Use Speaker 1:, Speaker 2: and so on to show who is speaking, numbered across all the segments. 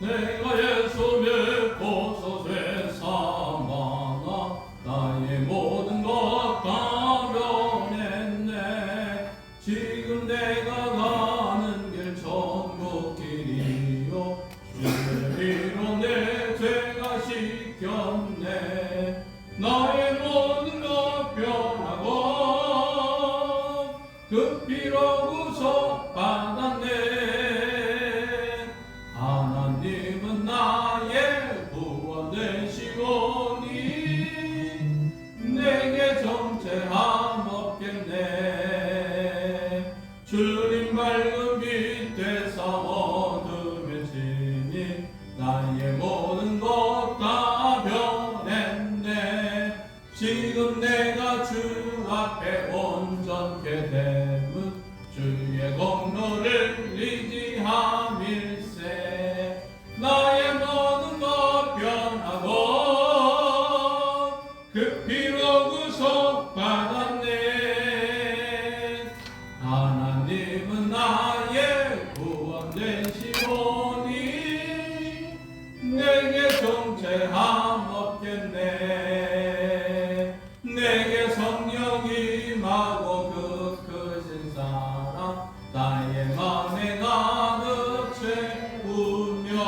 Speaker 1: 내가 예수 믿고서 세상하나 나의 모든 것 다 변했네. 지금 내가 가는 길 천국 길이요 주의로 내 죄가 씻겼네. 나의 모든 것 변하고 그 피로 구속받았네. 하나님은 나의 구원 되시오니 내게 정죄함 없겠네. 주님 밝은 빛에서 어둠에 지니 나의 모든 것 다 변했네. 지금 내가 주 앞에 온전케 됨은 주의 공로를 의지함일세. 나의 모든 것 변하고 그 피로 구속받았네. 하나님은 나의 구원 되시오니 내게 정죄함 없겠네. 내게 성령이 임하고 그 크신 사랑 나의 맘에 가득 채우며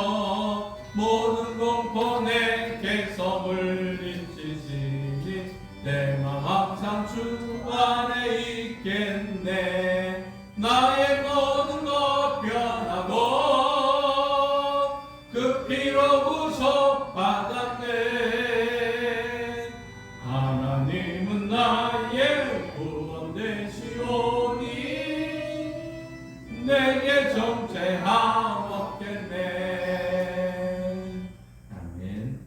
Speaker 1: 모든 공포 내게서 물리치시니 내 맘 항상 주 안에 있겠네. 나의 모든 것 변하고 그 피로 구속받았네. 하나님은 나의 구원 되시오니 내게 정죄함 없겠네.
Speaker 2: 아멘.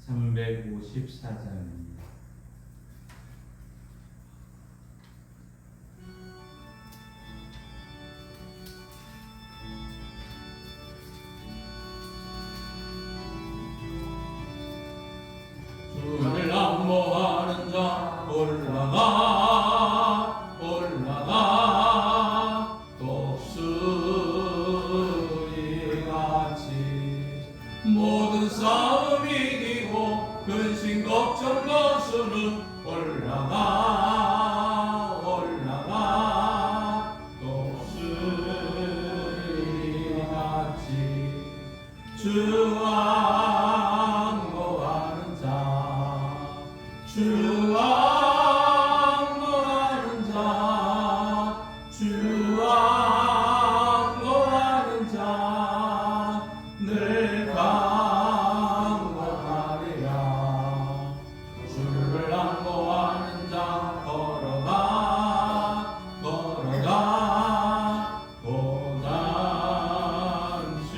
Speaker 2: 354장입니다.
Speaker 1: 주를 안모하는 자 올라가 올라가 독수리같이 모든 싸움 이기고 근심 걱정 거스는 올라가 올라가 독수리같이 주와 주와 안모하는 자 주와 안모하는 자 늘 강건하리라. 주를 안모하는 자 걸어가 걸어가 고단치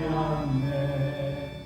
Speaker 1: 않네.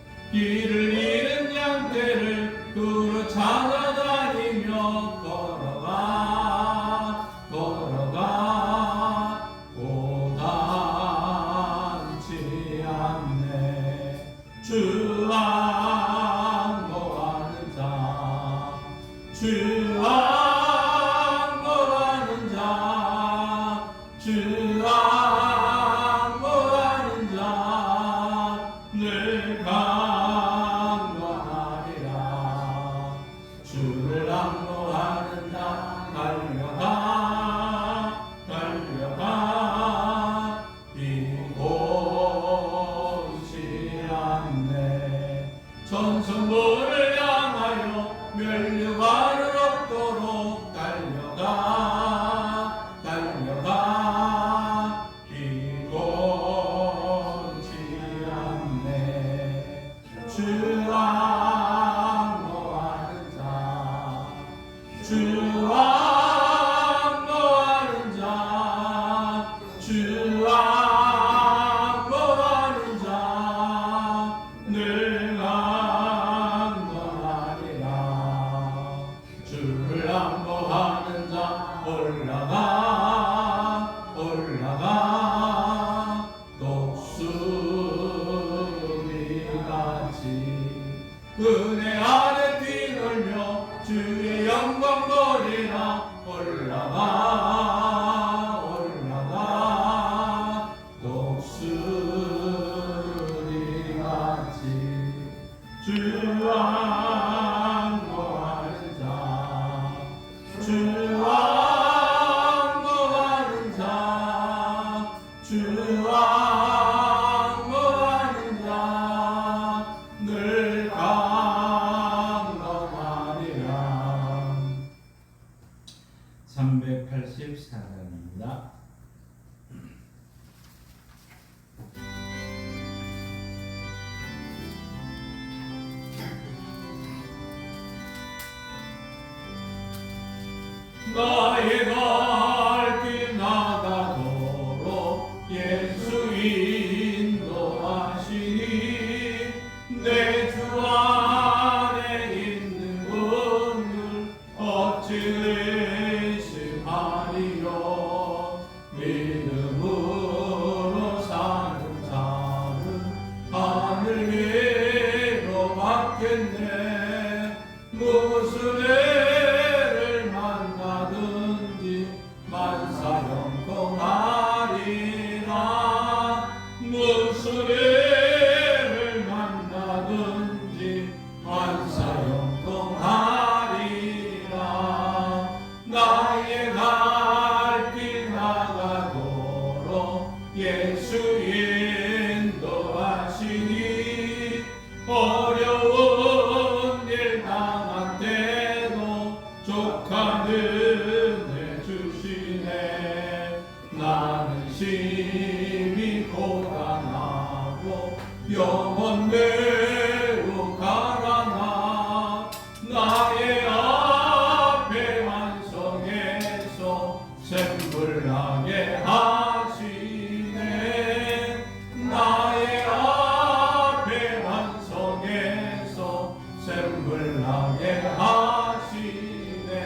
Speaker 1: 주와 거하는 자 늘 강건하리라. 384장입니다. 나의 갈 길 나가도록 예수 인도하시니 내 주 안에 있는 분들 어찌 의심하리요. 믿음으로 사는 자는 하늘 위로 받겠네. 무슨 애를 만나든지 만사 형통하리라. 무슨 애를 만나든지 만사 형통하리라. 나의 갈 길 나가도록 예수 인도하시니 어려운 일 당한 때도 족한 은혜 주시네. 나는 심히 고단하고 영혼 매우 가라나 나의 앞에 완성해서 샘불나게 하시네. 나의 앞에 완성해서 샘불나게 하시네.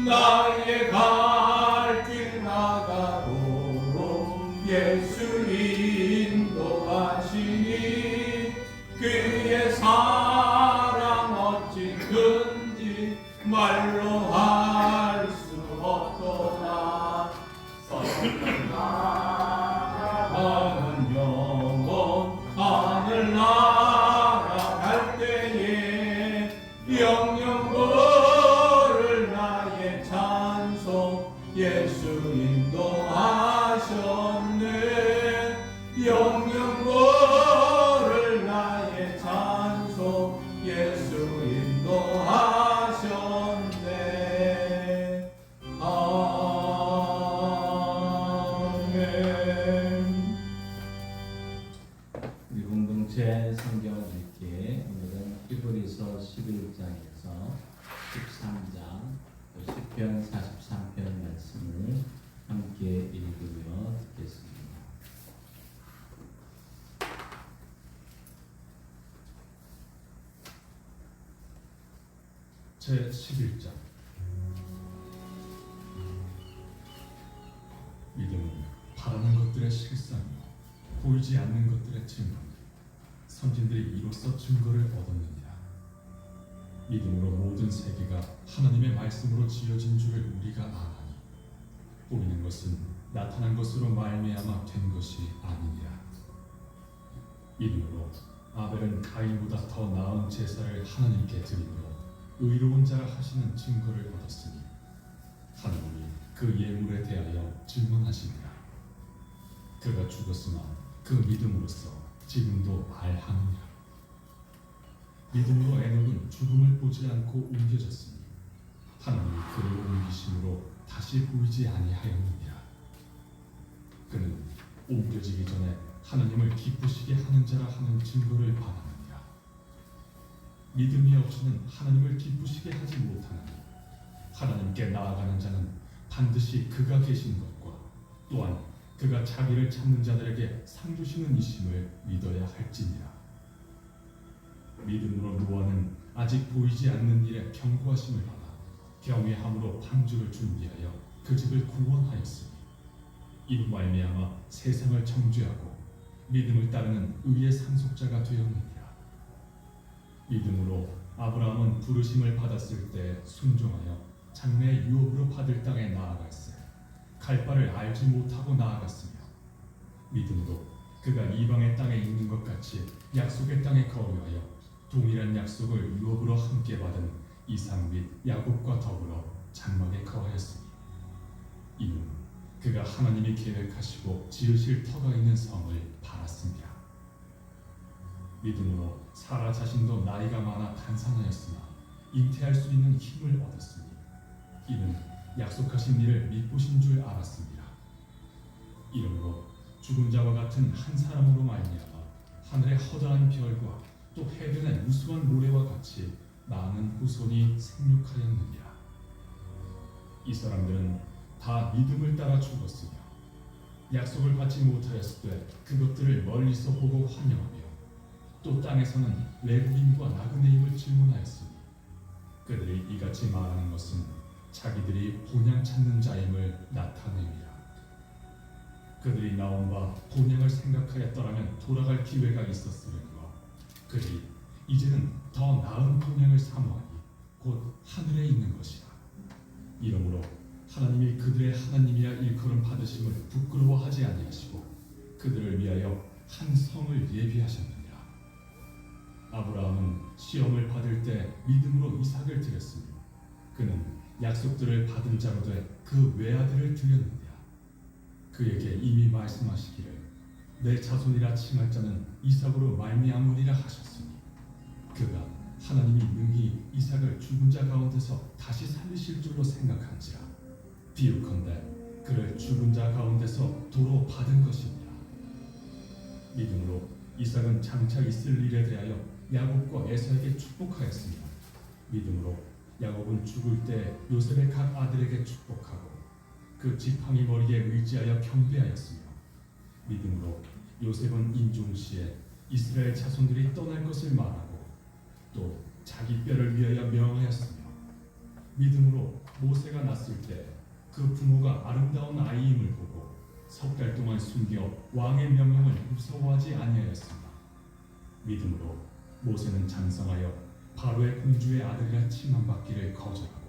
Speaker 1: 나의 갈 길 나가도록 예수 인도하시니 그의 사랑 어찌 큰지 말로 할 수 없도다. 나는 영원 하늘나라 갈 때에 영영 부를 나의 찬송 예수 인도하셨네. 영영 부를 나의 찬송 예수 인도하셨네. 아멘. 우리 공동체 성경 읽기 오늘은 히브리서 11장에서 13장 시편 43편 말씀을 함께 읽으며 듣겠습니다.
Speaker 2: 제 11장. 믿음은 바라는 것들의 실상이요 보이지 않는 것들의 증거. 선진들이 이로써 증거를 얻었느니라. 믿음으로 모든 세계가 하나님의 말씀으로 지어진 줄을 우리가 아나니 보이는 것은 나타난 것으로 말미암아 된 것이 아니니라. 믿음으로 아벨은 가인보다 더 나은 제사를 하나님께 드림으로 의로운 자라 하시는 증거를 얻었으니 하나님이 그 예물에 대하여 증언하시니라. 그가 죽었으나 그 믿음으로써 지금도 말하느니라. 믿음으로 에녹은 죽음을 보지 않고 옮겨졌으니 하나님이 그를 옮기심으로 다시 보이지 아니하였느니라. 그는 옮겨지기 전에 하나님을 기쁘시게 하는 자라 하는 증거를 받았느니라. 믿음이 없이는 하나님을 기쁘시게 하지 못하나니 하나님께 나아가는 자는 반드시 그가 계신 것과 또한 그가 자기를 찾는 자들에게 상 주시는 이심을 믿어야 할지니라. 믿음으로 노아는 아직 보이지 않는 일에 경고하심을 받아 경외함으로 방주를 준비하여 그 집을 구원하였으니 이로 말미암아 세상을 정죄하고 믿음을 따르는 의의 상속자가 되었느니라. 믿음으로 아브라함은 부르심을 받았을 때 순종하여 장래의 유업으로 받을 땅에 나아갔으며 갈 바를 알지 못하고 나아갔으며 믿음으로 그가 이방의 땅에 있는 것 같이 약속의 땅에 거류하여 동일한 약속을 유업으로 함께 받은 이삭 및 야곱과 더불어 장막에 거하였으니 이는 그가 하나님이 계획하시고 지으실 터가 있는 성을 바랐습니다. 믿음으로 사라 자신도 나이가 많아 탄산하였으나 잉태할 수 있는 힘을 얻었으니 이는 약속하신 일을 믿으신 줄 알았습니다. 이러므로 죽은 자와 같은 한 사람으로 말미암아 하늘의 허다한 별과 또 해변의 무수한 모래와 같이 많은 후손이 생육하였느니라. 이 사람들은 다 믿음을 따라 죽었으며 약속을 받지 못하였을 때 그것들을 멀리서 보고 환영하며 또 땅에서는 외국인과 나그네임을 질문하였으니 그들이 이같이 말하는 것은 자기들이 본향 찾는 자임을 나타냅니다. 그들이 나온 바 본향을 생각하였더라면 돌아갈 기회가 있었으려니와 그들이 이제는 더 나은 본향을 사모하니 곧 하늘에 있는 것이라. 이러므로 하나님이 그들의 하나님이라 일컬음 받으심을 부끄러워하지 아니하시고 그들을 위하여 한 성을 예비하셨느니라. 아브라함은 시험을 받을 때 믿음으로 이삭을 드렸으며 그는 약속들을 받은 자로 돼 그 외아들을 드렸느니라. 그에게 이미 말씀하시기를 내 자손이라 칭할 자는 이삭으로 말미암으리라 하셨으니 그가 하나님이 능히 이삭을 죽은 자 가운데서 다시 살리실 줄로 생각한지라. 비유컨대 그를 죽은 자 가운데서 도로 받은 것이니라. 믿음으로 이삭은 장차 있을 일에 대하여 야곱과 에서에게 축복하였으며 믿음으로 야곱은 죽을 때 요셉의 각 아들에게 축복하고 그 지팡이 머리에 의지하여 경배하였으며 믿음으로 요셉은 임종시에 이스라엘 자손들이 떠날 것을 말하고 또 자기 뼈를 위하여 명하였으며 믿음으로 모세가 났을 때 그 부모가 아름다운 아이임을 보고 석 달 동안 숨겨 왕의 명령을 무서워하지 아니하였습니다. 믿음으로 모세는 장성하여 바로의 공주의 아들이라 칭함받기를 거절하고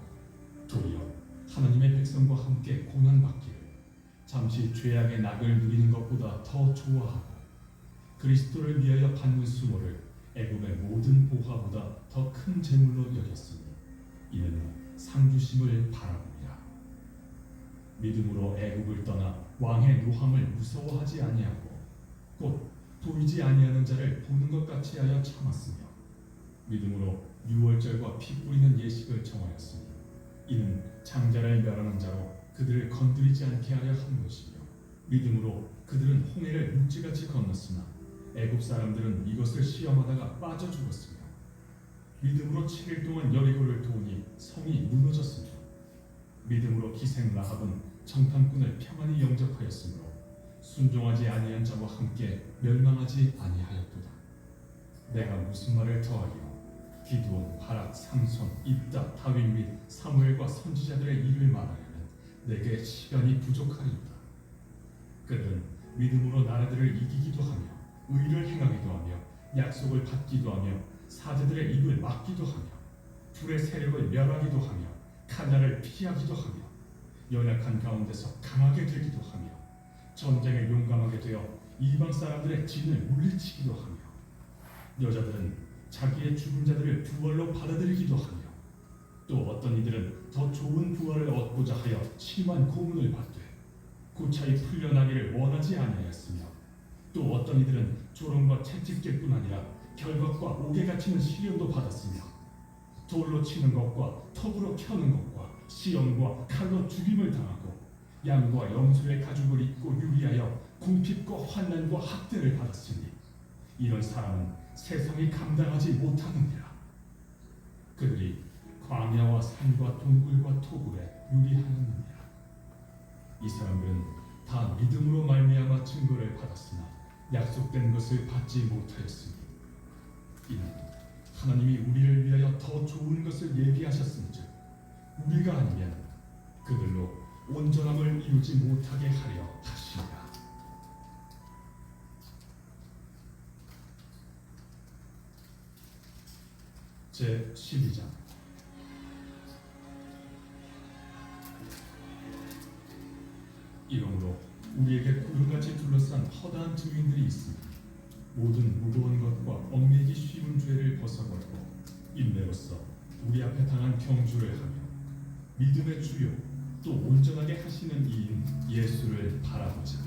Speaker 2: 도리어 하나님의 백성과 함께 고난받기를 잠시 죄악의 낙을 누리는 것보다 더 좋아하고 그리스도를 위하여 받는 수모를 애굽의 모든 보화보다 더 큰 재물로 여겼으니 이는 상주심을 바라봅니다. 믿음으로 애굽을 떠나 왕의 노함을 무서워하지 아니하고 곧 보이지 아니하는 자를 보는 것 같이 하여 참았으며 믿음으로 유월절과 피 뿌리는 예식을 정하였으니 이는 장자를 멸하는 자로 그들을 건드리지 않게 하려 한 것이며 믿음으로 그들은 홍해를 육지같이 건넜으나 애굽 사람들은 이것을 시험하다가 빠져 죽었으며 믿음으로 7일 동안 여리고를 도우니 성이 무너졌으며 믿음으로 기생 라합은 정탐꾼을 평안히 영접하였으므로 순종하지 아니한 자와 함께 멸망하지 아니하였도다. 내가 무슨 말을 더하리요? 기드온, 바락, 삼손, 입다, 다윗 및 사무엘과 선지자들의 일을 말하려면 내게 시간이 부족하리이다. 그들은 믿음으로 나라들을 이기기도 하며 의를 행하기도 하며 약속을 받기도 하며 사제들의 입을 막기도 하며 불의 세력을 멸하기도 하며 칼날을 피하기도 하며 연약한 가운데서 강하게 되기도 하며 전쟁에 용감하게 되어 이방 사람들의 진을 물리치기도 하며 여자들은 자기의 죽은 자들을 부활로 받아들이기도 하며 또 어떤 이들은 더 좋은 부활을 얻고자 하여 심한 고문을 받되 고차히 풀려나기를 원하지 아니하였으며 또 어떤 이들은 조롱과 채찍질뿐 아니라 결박과 옥에 갇히는 시련도 받았으며 돌로 치는 것과 톱으로 켜는 것과 시험과 칼로 죽임을 당하고 양과 염소의 가죽을 입고 유리하여 궁핍과 환난과 학대를 받았으니 이런 사람은 세상이 감당하지 못하느니라. 그들이 광야와 산과 동굴과 토굴에 유리하였느니라. 이 사람들은 다 믿음으로 말미암아 증거를 받았으나 약속된 것을 받지 못하였으니 이는 하나님이 우리를 위하여 더 좋은 것을 예비하셨은즉 우리가 아니면 그들로 온전함을 이루지 못하게 하려 하시니라. 제 12장. 이러므로 우리에게 구름같이 둘러싼 허다한 증인들이 있으니 모든 무거운 것과 얽매기 쉬운 죄를 벗어버리고 인내로써 우리 앞에 당한 경주를 하며 믿음의 주요 또 온전하게 하시는 이인 예수를 바라보자.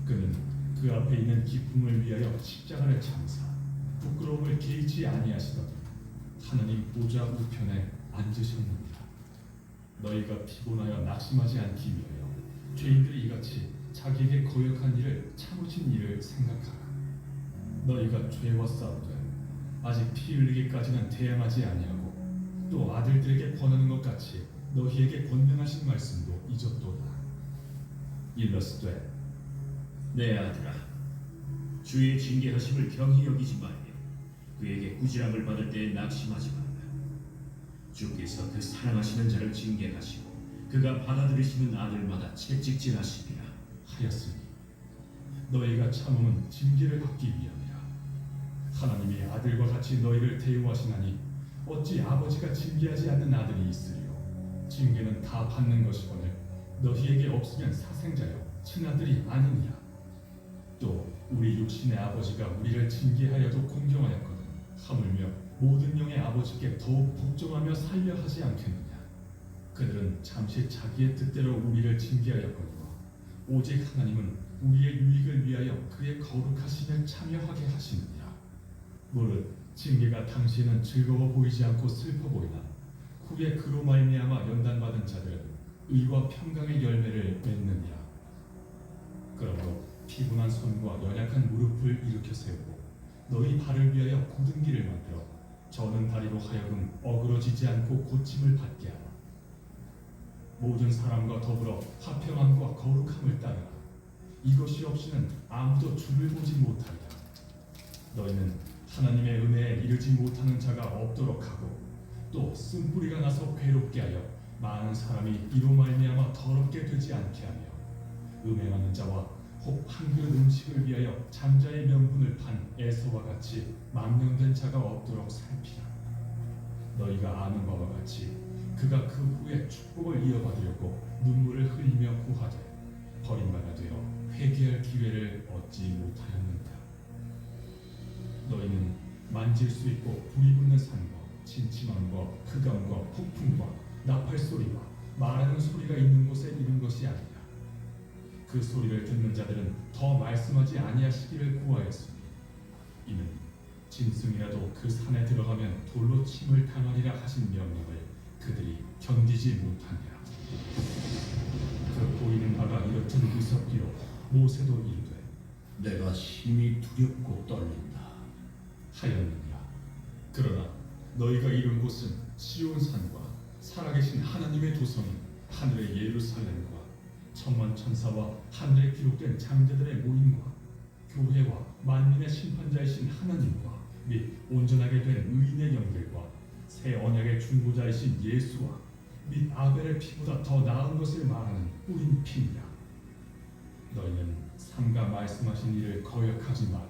Speaker 2: 그는 그 앞에 있는 기쁨을 위하여 십자가를 참사 부끄러움을 개의치 아니하시더니 하나님 보좌 우편에 앉으셨느니라. 너희가 피곤하여 낙심하지 않기 위하여 죄인들이 이같이 자기에게 거역한 일을 참으신 일을 생각하라. 너희가 죄와 싸우되 아직 피 흘리기까지는 대항하지 아니하고 또 아들들에게 권하는 것 같이 너희에게 권능하신 말씀도 잊었도다. 일러스되
Speaker 3: 내 아들아, 주의 징계하심을 경히 여기지 말며 그에게 꾸지람을 받을 때에 낙심하지 말라. 주께서 그 사랑하시는 자를 징계하시고 그가 받아들이시는 아들마다 채찍질하시리라
Speaker 2: 하였으니 너희가 참음은 징계를 받기 위함이라. 하나님이 아들과 같이 너희를 대우하시나니 어찌 아버지가 징계하지 않는 아들이 있으리요. 징계는 다 받는 것이거늘 너희에게 없으면 사생자요 친아들이 아니니라. 또 우리 육신의 아버지가 우리를 징계하여도 공경하였거든 하물며 모든 영의 아버지께 더욱 복종하며 살려 하지 않겠느냐. 그들은 잠시 자기의 뜻대로 우리를 징계하였거니와 오직 하나님은 우리의 유익을 위하여 그의 거룩하심에 참여하게 하시느니라. 무릇 징계가 당시에는 즐거워 보이지 않고 슬퍼 보이나 후에 그로 말미암아 연단받은 자들은 의와 평강의 열매를 맺느니라. 그러므로 피곤한 손과 연약한 무릎을 일으켜 세우고 너희 발을 위하여 곧은 길을 만들어 저는 다리로 하여금 어그러지지 않고 고침을 받게 하라. 모든 사람과 더불어 화평함과 거룩함을 따르라. 이것이 없이는 아무도 주를 보지 못하리라. 너희는 하나님의 은혜에 이르지 못하는 자가 없도록 하고 또 쓴뿌리가 나서 괴롭게 하여 많은 사람이 이로 말미암아 더럽게 되지 않게 하며 음행하는 자와 혹 한 그릇 음식을 위하여 잠자의 명분을 판 에서와 같이 망령된 자가 없도록 살피라. 너희가 아는 바와 같이 그가 그 후에 축복을 이어받으려고 눈물을 흘리며 구하되 버림받아 되어 회개할 기회를 얻지 못하였느냐. 너희는 만질 수 있고 불이 붙는 산과 침침함과 흑암과 폭풍과 나팔 소리와 말하는 소리가 있는 곳에 있는 것이 아니라 그 소리를 듣는 자들은 더 말씀하지 아니하시기를 구하였으니 이는 짐승이라도 그 산에 들어가면 돌로 침을 당하리라 하신 명령을 그들이 견디지 못하니라. 그 보이는 바가 이렇듯 무섭기로 모세도 이르되
Speaker 4: 내가 심히 두렵고 떨린다
Speaker 2: 하였느니라. 그러나 너희가 이룬 곳은 시온산과 살아계신 하나님의 도성인 하늘의 예루살렘과 천만 천사와 하늘에 기록된 장자들의 모임과 교회와 만민의 심판자이신 하나님과 및 온전하게 된 의인의 영들과 새 언약의 중보자이신 예수와 및 아벨의 피보다 더 나은 것을 말하는 뿌린 피니라. 너희는 삼가 말씀하신 일을 거역하지 말라.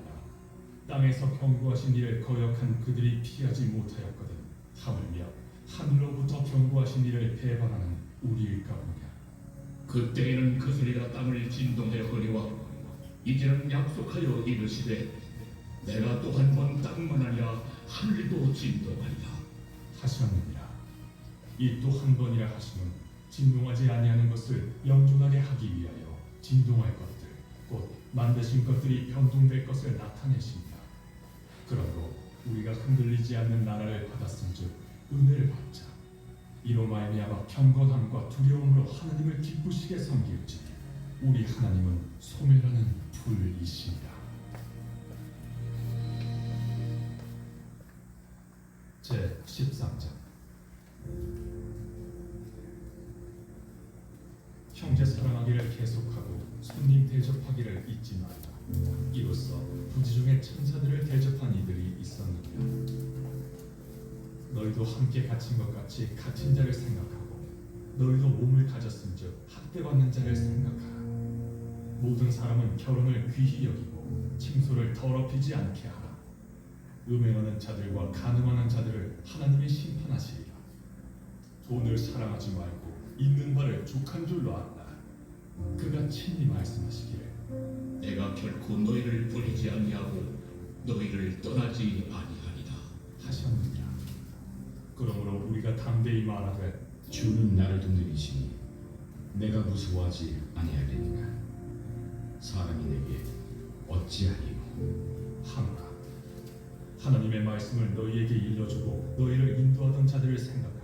Speaker 2: 땅에서 경고하신 일을 거역한 그들이 피하지 못하였거든 하물며 하늘로부터 경고하신 일을 배반하는 우리일까 보냐.
Speaker 5: 그때에는 그 소리가 땅을 진동해 허리와 이제는 약속하여 이르시되 내가 또 한 번 땅만 아니라 하늘도 진동하리라
Speaker 2: 하셨느니라. 이 또 한 번이라 하시면 진동하지 아니하는 것을 영존하게 하기 위하여 진동할 것들 곧 만드신 것들이 변동될 것을 나타내십니다. 그러므로 우리가 흔들리지 않는 나라를 받았은즉 은혜를 받자. 이로 말미암아 경건함과 두려움으로 하나님을 기쁘시게 섬길지 우리 하나님은 소멸하는 불이시니라. 제 13장. 형제 사랑하기를 계속하고 손님 대접하기를 잊지 말라. 이로써 부지 중에 천사들을 대접한 이들이 있었느니라. 너희도 함께 갇힌 것 같이 갇힌 자를 생각하고 너희도 몸을 가졌은즉 학대받는 자를 생각하라. 모든 사람은 결혼을 귀히 여기고 침소를 더럽히지 않게 하라. 음행하는 자들과 간음하는 자들을 하나님이 심판하시리라. 돈을 사랑하지 말고 있는 바를 족한 줄로 안다. 그가 친히 말씀하시기를
Speaker 5: 내가 결코 너희를 버리지 아니하고 너희를 떠나지 아니하리라
Speaker 2: 하셨느니라. 그러므로 우리가 담대히 말하되
Speaker 6: 주는 나를 돕는 이시니 내가 무서워하지 아니하겠느냐. 사람이 내게 어찌하리요.
Speaker 2: 하노라. 하나님의 말씀을 너희에게 일러주고 너희를 인도하던 자들을 생각하며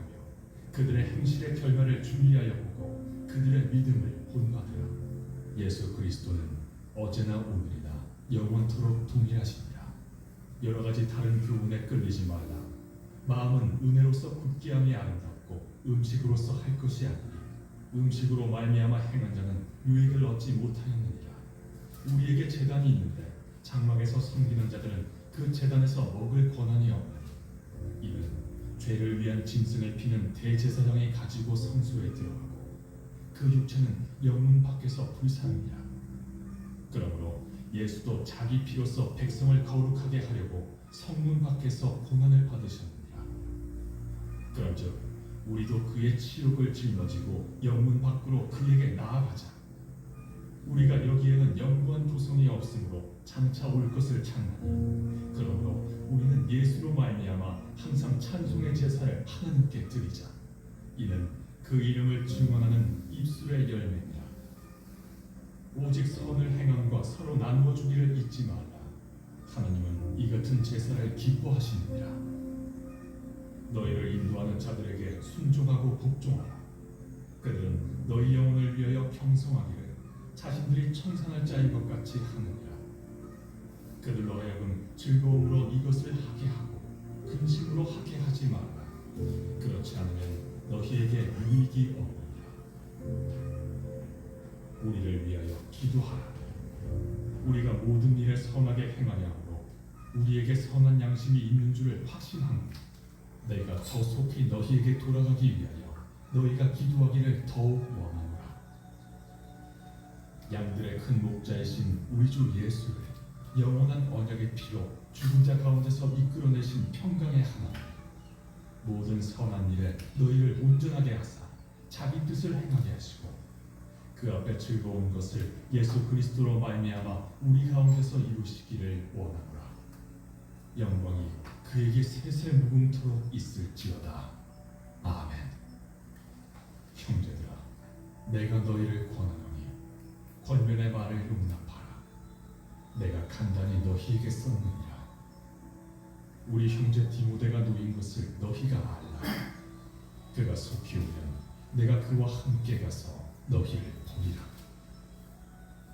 Speaker 2: 그들의 행실의 결말을 준비하여 보고 그들의 믿음을 본받으라. 예수 그리스도는 어제나 오늘이나 영원토록 동일하시니라. 여러 가지 다른 교훈에 끌리지 말라. 마음은 은혜로서 굳게 함이 아름답고 음식으로서 할 것이 아니니 음식으로 말미암아 행한 자는 유익을 얻지 못하였느니라. 우리에게 제단이 있는데 장막에서 섬기는 자들은 그 제단에서 먹을 권한이 없나니 이는 죄를 위한 짐승을 피는 대제사장이 가지고 성소에 들어가고 그 육체는 영문 밖에서 불사르니라. 그러므로 예수도 자기 피로써 백성을 거룩하게 하려고 성문 밖에서 고난을 받으셨느니라. 그런즉 우리도 그의 치욕을 짊어지고 영문 밖으로 그에게 나아가자. 우리가 여기에는 영구한 도성이 없으므로 장차 올 것을 찾나니 그러므로 우리는 예수로 말미암아 항상 찬송의 제사를 하나님께 드리자. 이는 그 이름을 증언하는 입술의 열매니라. 오직 선을 행함과 서로 나누어 주기를 잊지 말라. 하나님은 이 같은 제사를 기뻐하시느니라. 너희를 인도하는 자들에게 순종하고 복종하라. 그들은 너희 영혼을 위하여 경성하기를 자신들이 청산할 자인 것 같이 하느니라. 그들로 하여금 즐거움으로 이것을 하게 하고 근심으로 하게 하지 말라. 그렇지 않으면 너희에게 유익이 없느니라. 우리를 위하여 기도하라. 우리가 모든 일에 선하게 행하려 하므로 우리에게 선한 양심이 있는 줄을 확신하노라. 내가 더 속히 너희에게 돌아가기 위하여 너희가 기도하기를 더욱 원하노라. 양들의 큰 목자이신 우리 주 예수를 영원한 언약의 피로 죽은 자 가운데서 이끌어내신 평강의 하나님, 모든 선한 일에 너희를 온전하게 하사 자기 뜻을 행하게 하시고 그 앞에 즐거운 것을 예수 그리스도로 말미암아 우리 가운데서 이루시기를 원하노라. 영광이 그에게 세세 무궁토록 있을지어다. 아멘. 형제들아, 내가 너희를 권하노니 권면의 말을 용납하라. 내가 간단히 너희에게 썼느니라. 우리 형제 디모데가 놓인 것을 너희가 알라. 그가 속히 오면 내가 그와 함께 가서 너희를 보리라.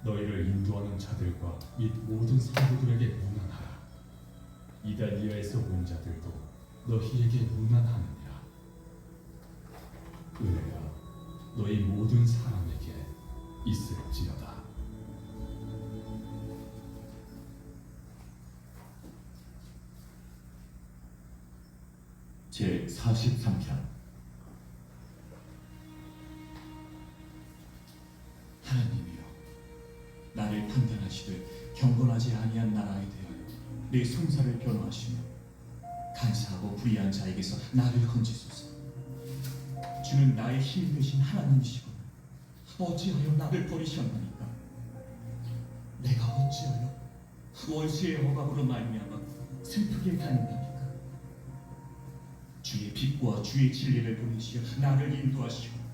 Speaker 2: 너희를 인도하는 자들과 및 모든 성도들에게 문안하라. 이달리아에서 온 자들도 너희에게 문안하느니라. 은혜가 너희 모든 사람에게 있을지어다.
Speaker 7: 제 43편. 하나님이여, 나를 판단하시되 경건하지 아니한 나라에 대하여 내 송사를 변호하시며 간사하고 불의한 자에게서 나를 건지소서. 주는 나의 힘 되신 하나님이시거늘 어찌하여 나를 버리셨나이까? 내가 어찌하여 원수의 억압으로 말미암아 슬프게 다닌다니까? 주의 빛과 주의 진리를 보내시어 나를 인도하시고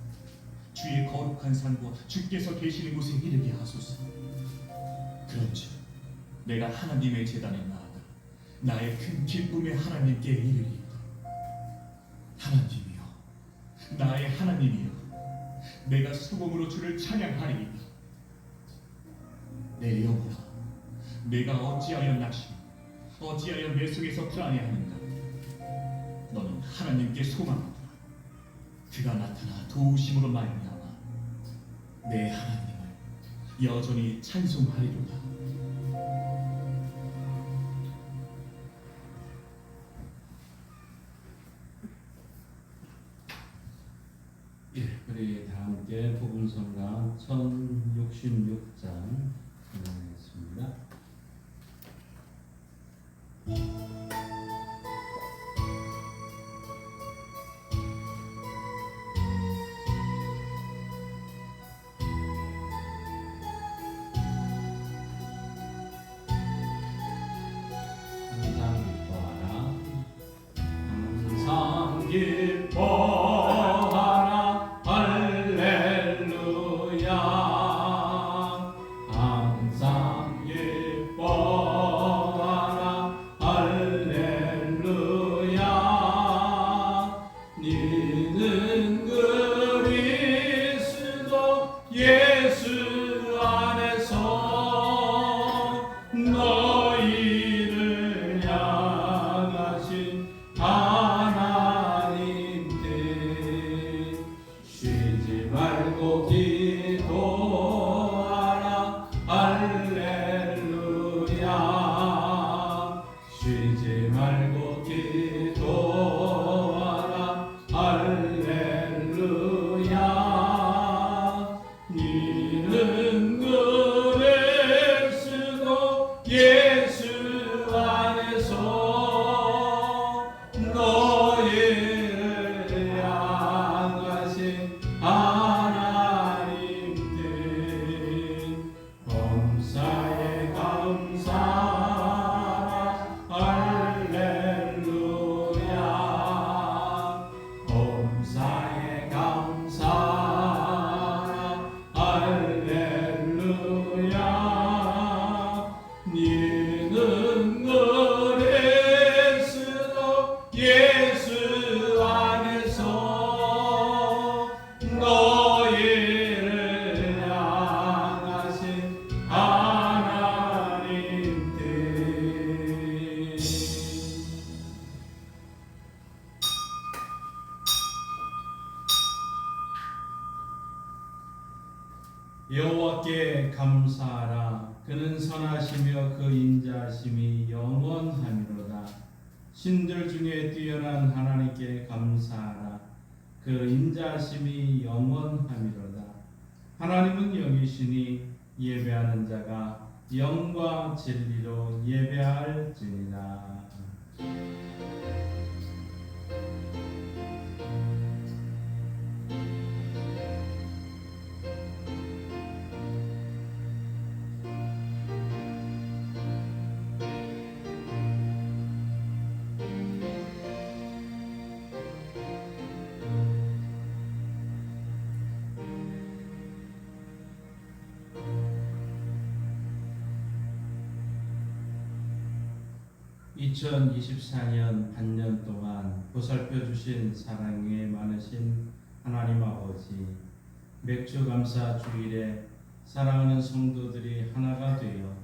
Speaker 7: 주의 거룩한 산과 주께서 계시는 곳에 이르게 하소서. 그런즉 내가 하나님의 제단에 나아가 나의 큰 기쁨의 하나님께 이르리이다. 하나님이여, 나의 하나님이여, 내가 수공으로 주를 찬양하리이다. 내 영혼아, 내가 어찌하여 낙심, 어찌하여 내 속에서 불안해하는가? 너는 하나님께 소망하라. 그가 나타나 도우심으로 말미암아 내 하나님을 여전히 찬송하리로다.
Speaker 1: 예, 우리 다 함께 복음성가 1066장 진행하겠습니다. 항상 기뻐하라. 항상 기뻐하라. 하나님께 감사하라. 그는 선하시며 그 인자하심이 영원하미로다. 신들 중에 뛰어난 하나님께 감사하라. 그 인자하심이 영원하미로다. 하나님은 영이시니 예배하는 자가 영과 진리로 예배할지니라. 2024년 반년 동안 보살펴 주신 사랑이 많으신 하나님 아버지, 맥주 감사 주일에 사랑하는 성도들이 하나가 되어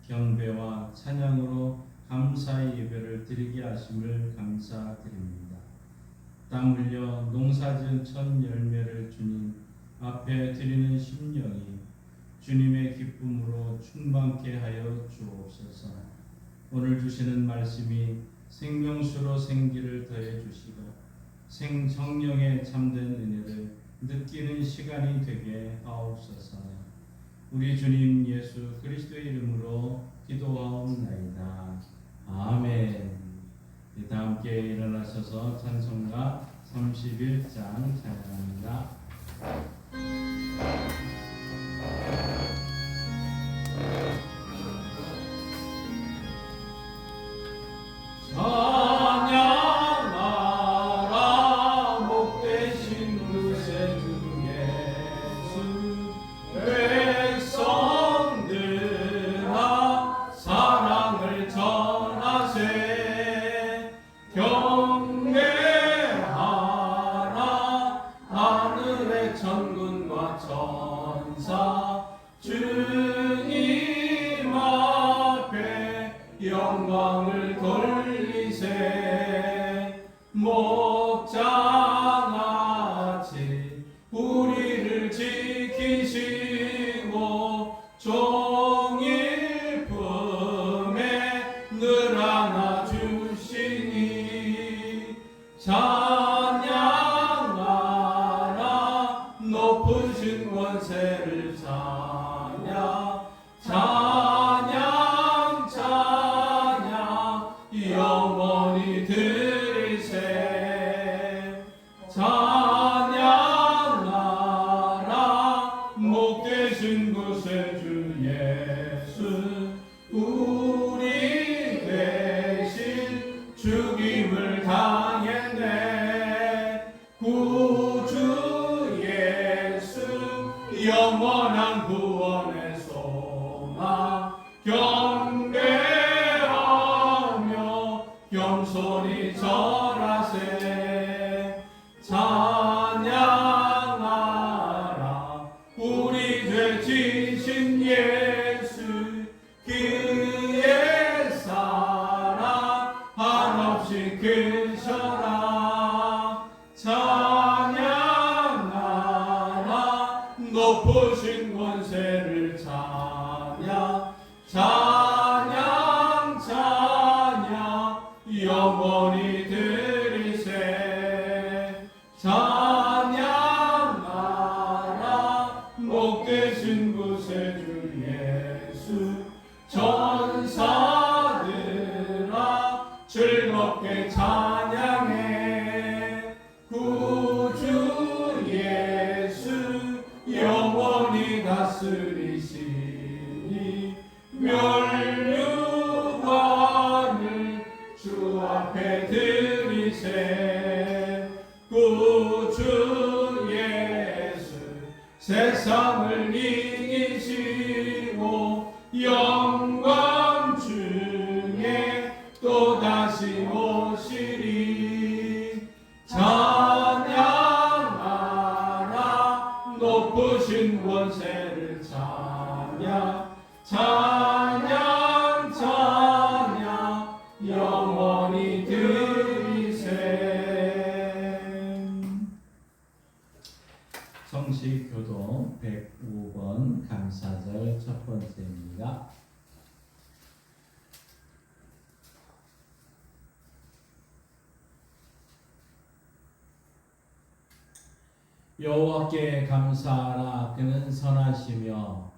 Speaker 1: 경배와 찬양으로 감사의 예배를 드리게 하심을 감사드립니다. 땀 흘려 농사지은 첫 열매를 주님 앞에 드리는 심령이 주님의 기쁨으로 충만케 하여 주옵소서. 오늘 주시는 말씀이 생명수로 생기를 더해 주시고 성령의 참된 은혜를 느끼는 시간이 되게 하옵소서. 우리 주님 예수 그리스도의 이름으로 기도하옵나이다. 아멘. 다 함께 일어나셔서 찬송가 31장 찬양합니다. 찬양하라 목되신 구세주 예수. 백성들아 사랑을 전하세. 경배하라 하늘의 천군과 천사. 주님 앞에 영광을 돌리세. 목자같이 우리를 지키시고 종일 품에 늘 안아주시니. 찬양하라 높으신 권세를 찬양. 찬양 찬양 영원히 드리세. 찬양하라 목되신 구세주 예수. 우리 대신 죽임을 당했네. 구주 예수 영원한 구원의 소망. 경배하며 겸손히 절하세. 찬양하라 우리 죄 지신 예수. 그의 사랑 한없이 크셔라. 찬양하라 높으신 권세를 찬양. 찬양 찬양 영원히 드리세. 찬양하라 목되신 구세주 예수. 전사들아 즐겁게 찬양해. 구주 예수 영원히 다스리시니. 멸류관을 주 앞에 드리세. 구주 예수 세상을 이기시고 영광 중에 또다시 오시리. 찬양하라 높으신 권세를 찬양. 찬양 찬양 영원히 드리세. 성식 교도 105번 감사절
Speaker 8: 첫 번째입니다. 여호와께 감사하라. 그는 선하시며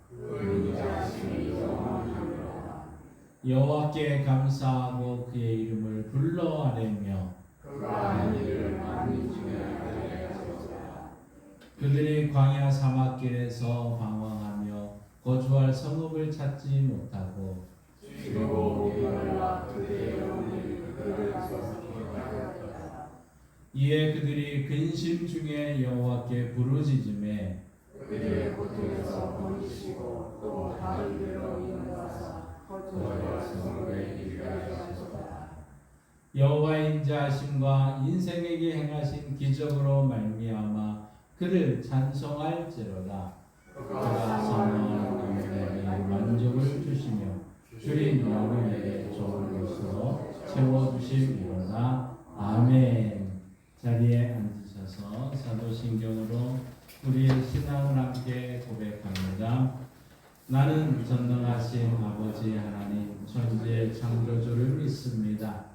Speaker 8: 여호와께 감사하고 그의 이름을 불러 아뢰며 그들이 광야 사막길에서 방황하며 거주할 성읍을 찾지 못하고 이에 그들이 근심 중에 여호와께 부르짖음에 그들의 고통에서 건지시고 또 다른 데로 인도하사 거주할 성읍에 이르게 하셨도다. 여호와의 인자하심과 인생에게 행하신 기적으로 말미암아 그를 찬송할지로다. 그가 사모하는 영혼에게 만족을 주시며 주인 영혼에게 좋은 것으로 채워주심이로다. 아멘. 자리에 앉으셔서 사도신경으로 우리의 신앙을 함께 고백합니다. 나는 전능하신 아버지 하나님 천지의 창조주를 믿습니다.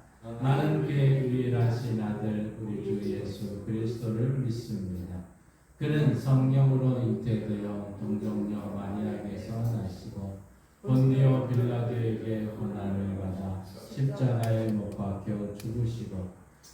Speaker 8: 나는 그의 유일하신 아들 우리 주 예수 그리스도를 믿습니다. 그는 성령으로 잉태되어 동정녀 마리아에게서 나시고 본디오 빌라도에게 고난을 받아 십자가에 못 박혀 죽으시고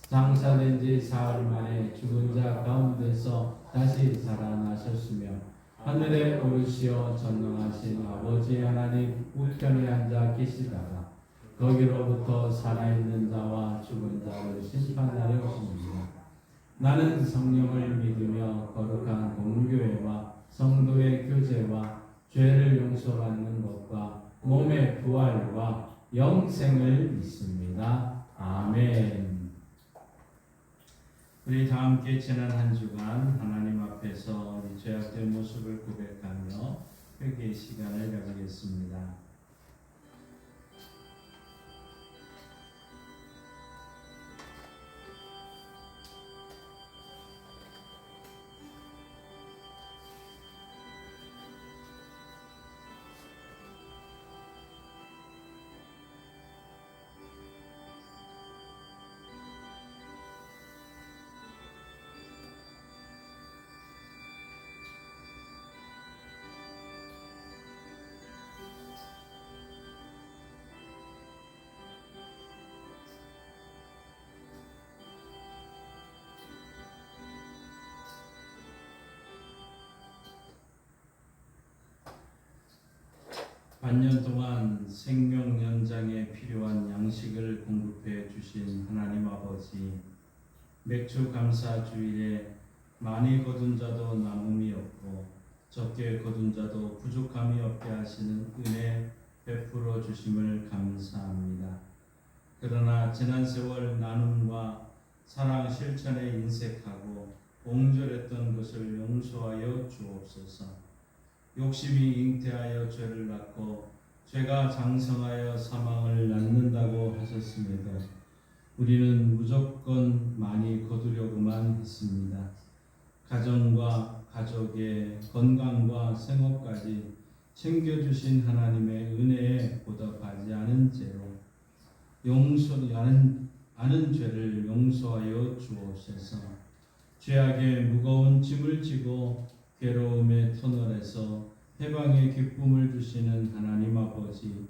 Speaker 8: 장사된 지 사흘 만에 죽은 자 가운데서 다시 살아나셨으며 하늘에 오르시어 전능하신 아버지 하나님 우편에 앉아 계시다가 거기로부터 살아있는 자와 죽은 자를 심판하려 오십니다. 나는 성령을 믿으며 거룩한 공교회와 성도의 교제와 죄를 용서받는 것과 몸의 부활과 영생을 믿습니다. 아멘. 우리 다 함께 지난 한 주간 하나님 앞에서 우리 죄악된 모습을 고백하며 회개의 시간을 가지겠습니다. 반년 동안 생명 연장에 필요한 양식을 공급해 주신 하나님 아버지, 맥주 감사 주일에 많이 거둔 자도 남음이 없고 적게 거둔 자도 부족함이 없게 하시는 은혜 베풀어 주심을 감사합니다. 그러나 지난 세월 나눔과 사랑 실천에 인색하고 옹졸했던 것을 용서하여 주옵소서. 욕심이 잉태하여 죄를 낳고 죄가 장성하여 사망을 낳는다고 하셨음에도 우리는 무조건 많이 거두려고만 했습니다. 가정과 가족의 건강과 생업까지 챙겨주신 하나님의 은혜에 보답하지 않은 죄로 아는 죄를 용서하여 주옵소서. 죄악의 무거운 짐을 지고 괴로움의 터널에서 해방의 기쁨을 주시는 하나님 아버지,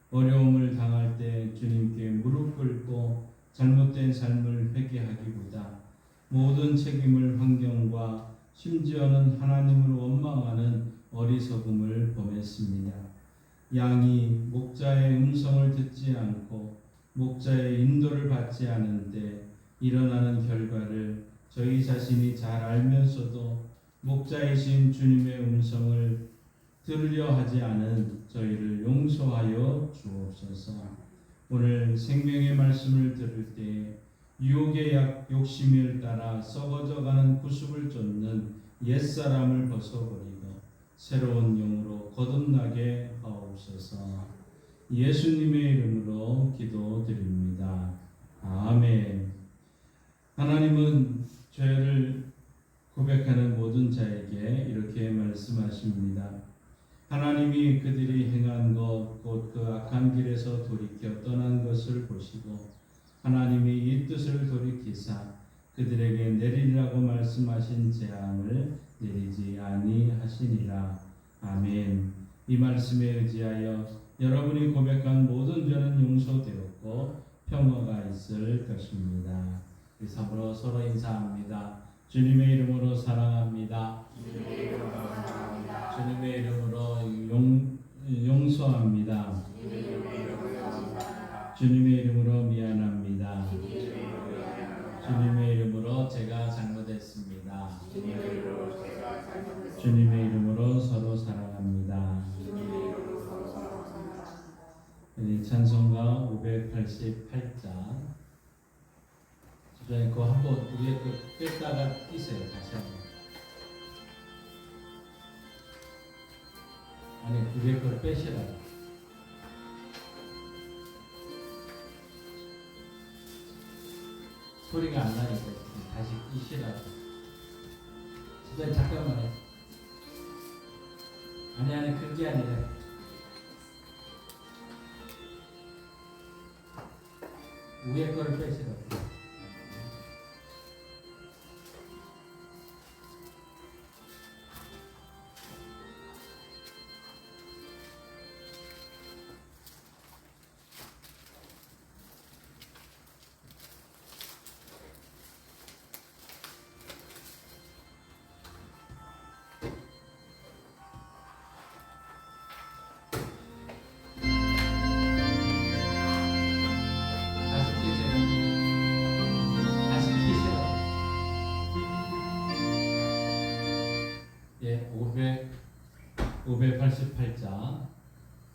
Speaker 8: 어려움을 당할 때 주님께 무릎 꿇고 잘못된 삶을 회개하기보다 모든 책임을 환경과 심지어는 하나님을 원망하는 어리석음을 범했습니다. 양이 목자의 음성을 듣지 않고 목자의 인도를 받지 않은데 일어나는 결과를 저희 자신이 잘 알면서도 목자이신 주님의 음성을 들으려 하지 않은 저희를 용서하여 주옵소서. 오늘 생명의 말씀을 들을 때 유혹의 욕심을 따라 썩어져가는 구습을 쫓는 옛사람을 벗어버리고 새로운 영으로 거듭나게 하옵소서. 예수님의 이름으로 기도드립니다. 아멘. 하나님은 죄를 고백하는 모든 자에게 이렇게 말씀하십니다. 하나님이 그들이 행한 것 곧 그 악한 길에서 돌이켜 떠난 것을 보시고 하나님이 이 뜻을 돌이키사 그들에게 내리라고 말씀하신 재앙을 내리지 아니하시니라. 아멘. 이 말씀에 의지하여 여러분이 고백한 모든 죄는 용서되었고 평화가 있을 것입니다. 이상으로 서로 인사합니다. 주님의 이름으로 사랑합니다. 주님의 이름으로 용서합니다. 주님의 이름으로 미안합니다. 주님의 이름으로 제가 잘못했습니다. 주님의 이름으로 서로 사랑합니다. 찬송가 588장 주장님 그거 한번 위에 그 뺐다가 끼세요. 다시 한번. 아니 위에 걸 빼시라고. 소리가 안 나니까 다시 끼시라고. 주장님 잠깐만요. 아니 그게 아니라 위에 거를 빼시라고. 예, 588장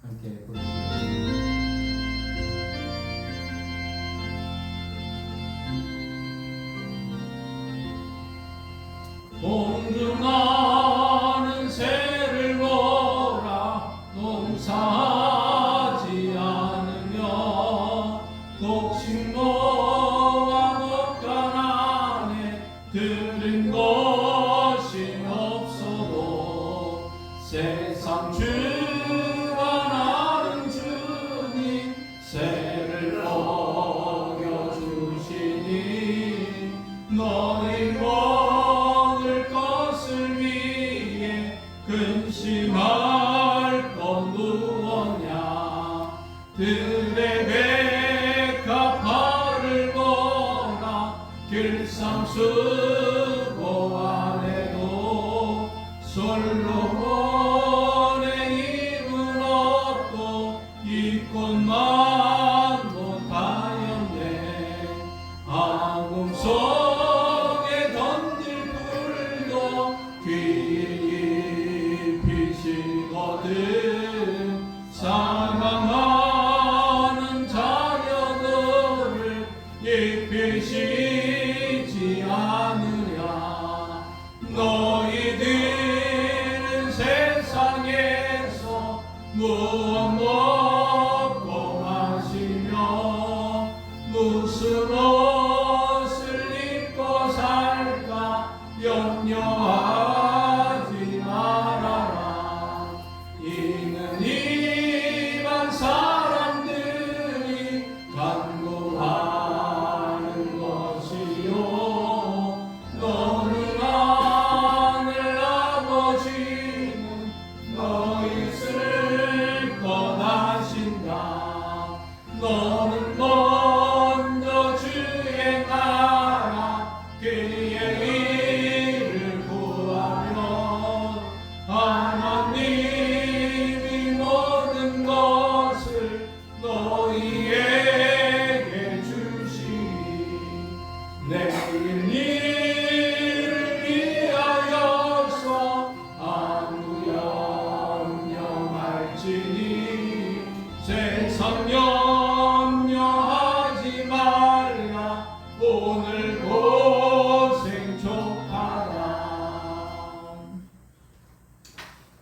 Speaker 8: 함께 보겠습니다.
Speaker 1: 공중하는 새를 보라 농사하지 않으며 독식모와 목간 안에 들은 것이 없어도 세상 주관하는 주님 새를 먹여주시니 너희 먹을 것을 위해 근심할 건 무엇냐 들의 백합화를 보라 길상수고 안에도 솔로몬의 입은 없고 이 꽃만 못하였네 아궁 속에 던질 불도 귀에 입히시거든 사랑하는 자녀들을 입히시지 않으랴 너희들은 세상에서 무엇 먹고 마시며 무슨 옷을 입고 살까 염려하지 말아라 이는 이방 사람들이 간구하는 것이요 너는 하늘 아버지는 너희 쓸 것 아신다 너는 먼저 주의 나라 그의 일을 구하면 하나님이 모든 것을 너희에게 주시니 내일 일을 위하여서 아무 염려할지니 세상 염려하지 말라 오늘 고생 족하라.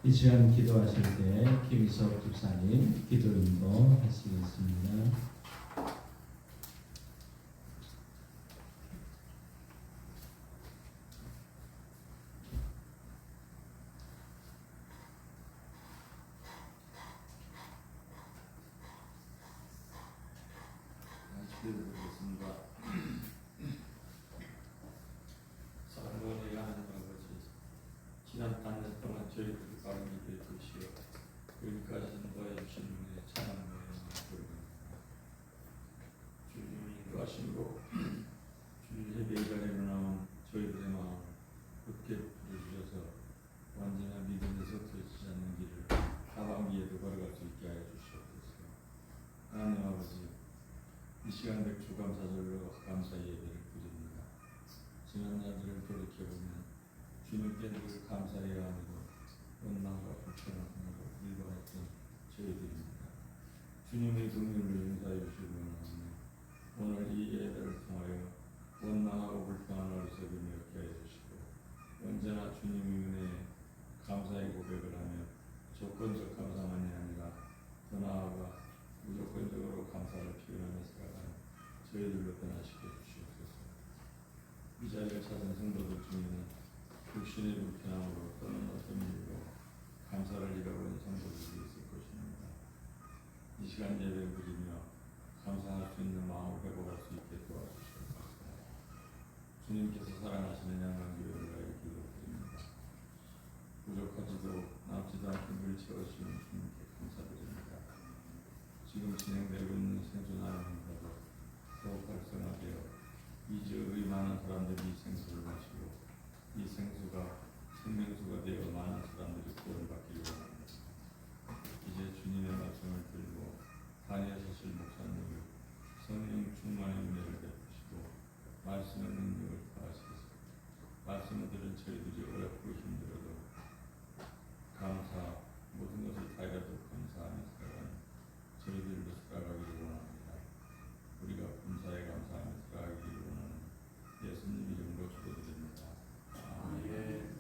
Speaker 8: 이 시간 기도하실 때 김희석 집사님 기도 인도하시겠습니다. 기도드리겠습니다. 사랑하는 하나님 아버지, 지난 한 해 동안 저희들 가운데 주시어 여기까지 인도해 주신 은혜 찬양하며 드립니다. 주님이 인도하심으로 주일 예배 자리에 나온 저희들의 마음 굳게 부여주셔서 완전한 믿음에서 들지 않는 길을 하반기에도 걸어갈 수 있게 하여 주시옵소서. 하나님 아버지, 이 시간 맥주 감사절로 감사 예배를 드립니다. 지난 날들을 돌이켜보면 주님께 늘 감사해야 하므로 원망과 불평하고 일관했던 저희들입니다. 주님의 긍휼을 용서해 주시기 원하며 오늘 이 예배를 통하여 원망하고 불평하는 어리석음이 없게 하여 주시고 언제나 주님의 은혜에 감사의 고백을 하며 조건적 감사만이 아니라 더 나아가 무조건적으로 감사를 표현하며 살아가는 저희들로 변화시켜 주시옵소서. 이 자리를 찾은 성도들 중에는 육신의 불편함으로 또는 어떤 일로 감사를 잃어버린 성도들이 있을 것입니다. 이 시간 예배를 드리며 감사할 수 있는 마음을 회복할 수 있게 도와주시옵소서. 주님께서 사랑하시는 양강교회를 위하여 기도드립니다. 부족하지도 남지도 않게 늘 채워주시는 주님께 감사드립니다. 지금 진행되고 있는 생존하는 행사도 더욱 활성화되어 이 지역의 많은 사람들이 이 생수를 마시고 이 생수가 생명수가 되어 많은 사람들이 구원받기를 원합니다. 이제 주님의 말씀을 들고 다니엘서실 목사님을 성령 충만의 은혜를 베푸시고 말씀의 능력을 더하시겠습니다. 말씀을 들은 저희들이 어렵고 힘들어도 감사, 모든 것을 다이라도 감사하며 살아가는 저희들도 살아가기를 원합니다. 우리가 감사에 감사하며 살아가기를 원하는 예수님 이름으로 기도드립니다. 아멘.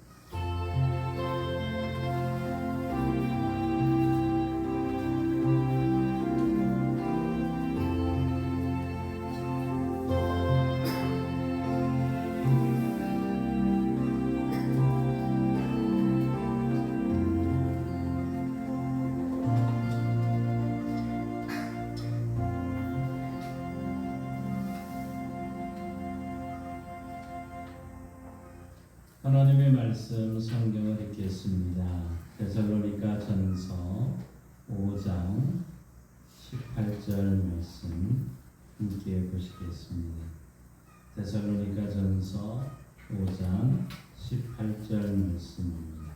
Speaker 9: 하나님의 말씀 성경을 읽겠습니다. 데살로니가 전서 5장 18절 말씀 함께 보시겠습니다. 데살로니가 전서 5장 18절 말씀입니다.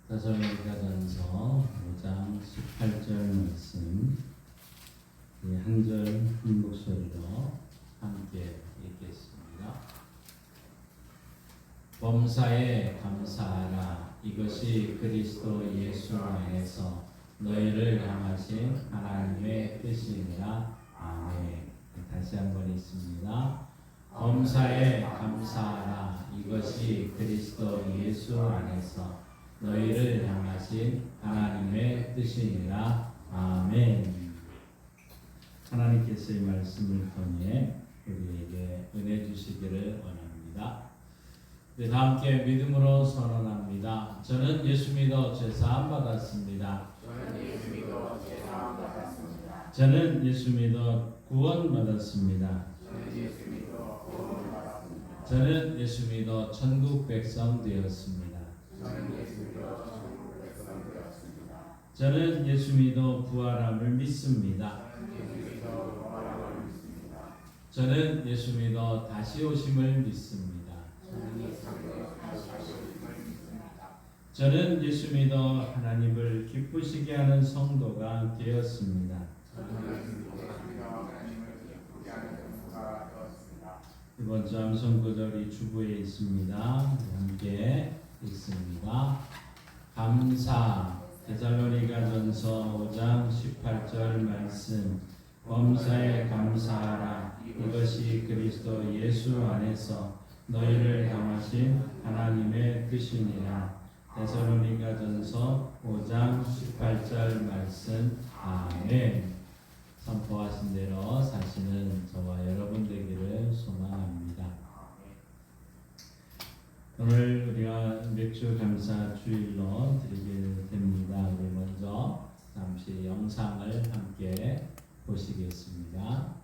Speaker 9: 데살로니가 전서 5장 18절 말씀 한 절 한 목소리로 함께 읽겠습니다. 범사에 감사하라. 이것이 그리스도 예수 안에서 너희를 향하신 하나님의 뜻이니라. 아멘. 다시 한번 읽습니다. 범사에 감사하라. 이것이 그리스도 예수 안에서 너희를 향하신 하나님의 뜻이니라. 아멘. 하나님께서 이 말씀을 통해 우리에게 은혜 주시기를 원합니다. 다 함께 믿음으로 선언합니다. 저는 예수 믿어 죄사함 받았습니다. 저는 예수 믿어 구원 받았습니다. 저는 예수 믿어 천국 백성 되었습니다. 저는 예수 믿어 부활함을 믿습니다. 저는 예수 믿어 다시 오심을 믿습니다. 저는 예수 믿어 하나님을 기쁘시게 하는 성도가 되었습니다. 이번 주 암송 구절이 주부에 있습니다. 함께 읽습니다. 감사. 데살로니가전서 5장 18절 말씀. 범사에 감사하라. 이것이 그리스도 예수 안에서 너희를 향하신 하나님의 뜻이니라. 데살로니가전서 5장 18절 말씀. 아멘. 선포하신 대로 사시는 저와 여러분 되기를 소망합니다. 오늘 우리가 맥주 감사 주일로 드리게 됩니다. 우리 먼저 보시겠습니다.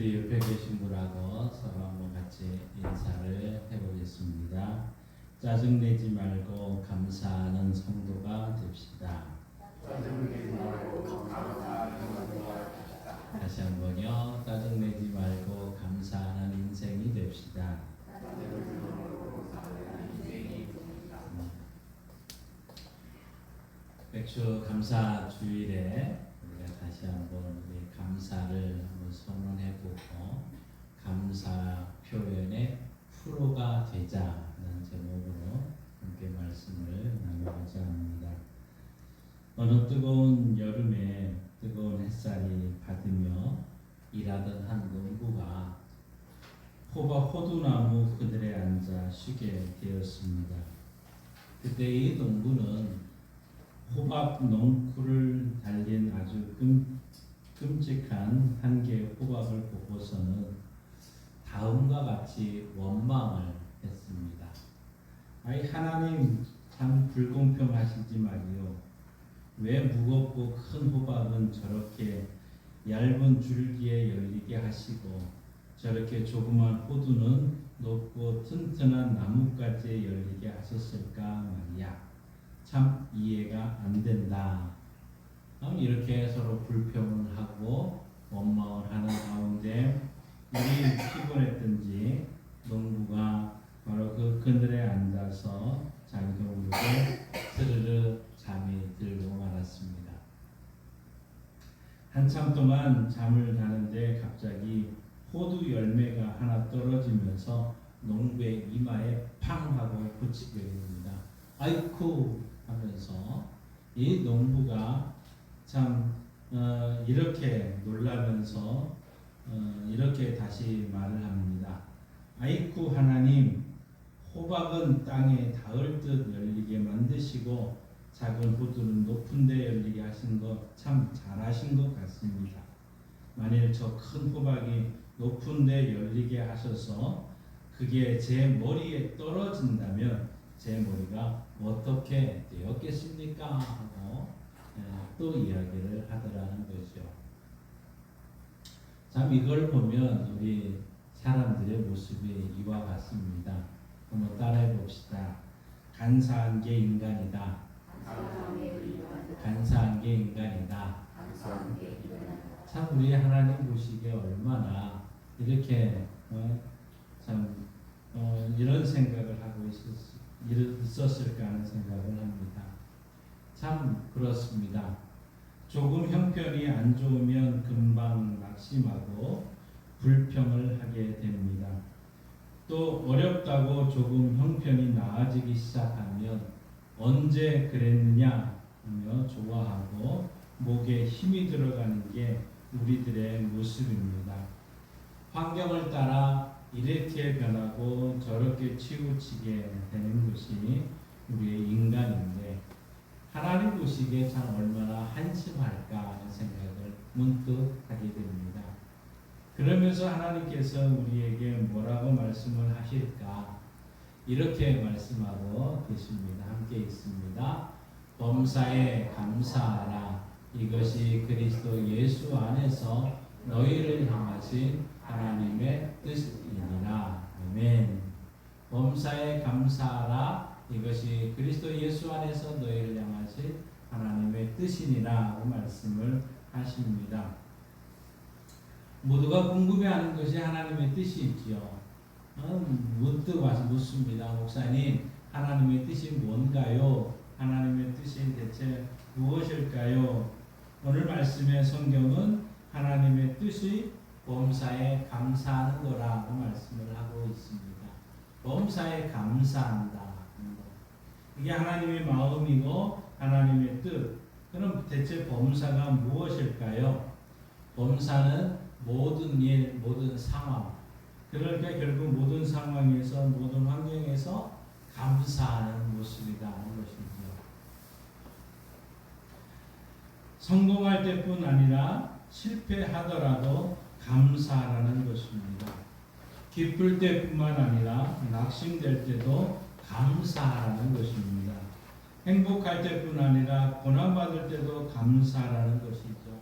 Speaker 9: 우리 옆에 계신 분하고 서로 한번 같이 인사를 해보겠습니다. 짜증내지 말고 감사하는 성도가 됩시다. 다시 한번요. 짜증내지 말고 감사하는 인생이 됩시다. 백수 감사 주일에 우리가 다시 한번 우리 감사를 한번 선언해보고 감사 표현의 프로가 되자는 제목으로 함께 말씀을 나누고자 합니다. 어느 뜨거운 여름에 뜨거운 햇살이 받으며 일하던 한 농부가 호두나무 그늘에 앉아 쉬게 되었습니다. 그때 이 농부는 호박 넝쿨을 달린 아주 끔찍한 한 개의 호박을 보고서는 다음과 같이 원망을 했습니다. 아이 하나님 참 불공평하시지 말이요. 왜 무겁고 큰 호박은 저렇게 얇은 줄기에 열리게 하시고 저렇게 조그만 호두는 높고 튼튼한 나뭇가지에 열리게 하셨을까 말이야. 참 이해가 안 된다. 이렇게 서로 불평을 하고 원망을 하는 가운데 일이 피곤했던지 농부가 바로 그 그늘에 앉아서 자기도 모르게 스르르 잠이 들고 말았습니다. 한참 동안 잠을 자는데 갑자기 호두 열매가 하나 떨어지면서 농부의 이마에 팡 하고 붙이게 됩니다. 아이쿠 하면서 이 농부가 참 이렇게 놀라면서 이렇게 다시 말을 합니다. 아이쿠 하나님, 호박은 땅에 닿을 듯 열리게 만드시고 작은 호두는 높은 데 열리게 하신 것 참 잘하신 것 같습니다. 만일 저 큰 호박이 높은 데 열리게 하셔서 그게 제 머리에 떨어진다면 제 머리가 어떻게 되었겠습니까? 하고 또 이야기를 하더라는 거죠. 참 이걸 보면 우리 사람들의 모습이 이와 같습니다. 한번 따라해 봅시다. 간사한 게 인간이다. 간사한 게 인간이다. 참 우리 하나님 보시기에 얼마나 이렇게 이런 생각을 하고 있었을까 하는 생각을 합니다. 참 그렇습니다. 조금 형편이 안 좋으면 금방 낙심하고 불평을 하게 됩니다. 또 어렵다고 조금 형편이 나아지기 시작하면 언제 그랬느냐 하며 좋아하고 목에 힘이 들어가는 게 우리들의 모습입니다. 환경을 따라 이렇게 변하고 저렇게 치우치게 되는 것이 우리의 인간인데 하나님 보시기에 참 얼마나 한심할까 하는 생각을 문득 하게 됩니다. 그러면서 하나님께서 우리에게 뭐라고 말씀을 하실까? 이렇게 말씀하고 계십니다. 함께 있습니다. 범사에 감사하라. 이것이 그리스도 예수 안에서 너희를 향하신 하나님의 뜻이니라. 아멘. 범사에 감사하라. 이것이 그리스도 예수 안에서 너희를 향하신 하나님의 뜻이니라 고 말씀을 하십니다. 모두가 궁금해하는 것이 하나님의 뜻이지요. 문득 와서 묻습니다. 목사님, 하나님의 뜻이 뭔가요? 하나님의 뜻이 대체 무엇일까요? 오늘 말씀의 성경은 하나님의 뜻이 범사에 감사하는 거라고 말씀을 하고 있습니다. 범사에 감사한다. 이게 하나님의 마음이고 하나님의 뜻. 그럼 대체 범사가 무엇일까요? 범사는 모든 일, 모든 상황. 그러니까 결국 모든 상황에서, 모든 환경에서 감사하는 모습이다 하는 것이죠. 성공할 때뿐 아니라 실패하더라도 감사하라는 것입니다. 기쁠 때뿐만 아니라 낙심될 때도 감사하라는 것입니다. 행복할 때뿐 아니라 고난받을 때도 감사하라는 것이죠.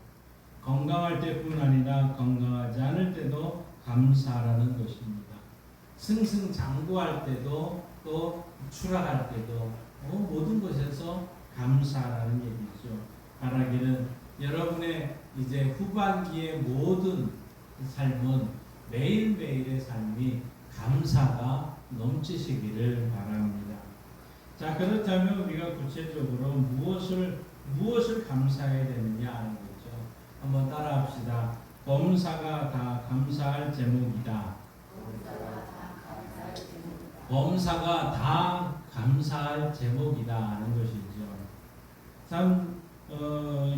Speaker 9: 건강할 때뿐 아니라 건강하지 않을 때도 감사하라는 것입니다. 승승장구할 때도 또 추락할 때도 모든 것에서 감사하라는 얘기죠. 바라기는 여러분의 이제 후반기의 모든 삶은 매일매일의 삶이 감사가 넘치시기를 바랍니다. 자, 그렇다면 우리가 구체적으로 무엇을 감사해야 되느냐 하는 거죠. 한번 따라합시다. 범사가 다 감사할 제목이다. 범사가 다 감사할 제목이다 하는 것이죠. 참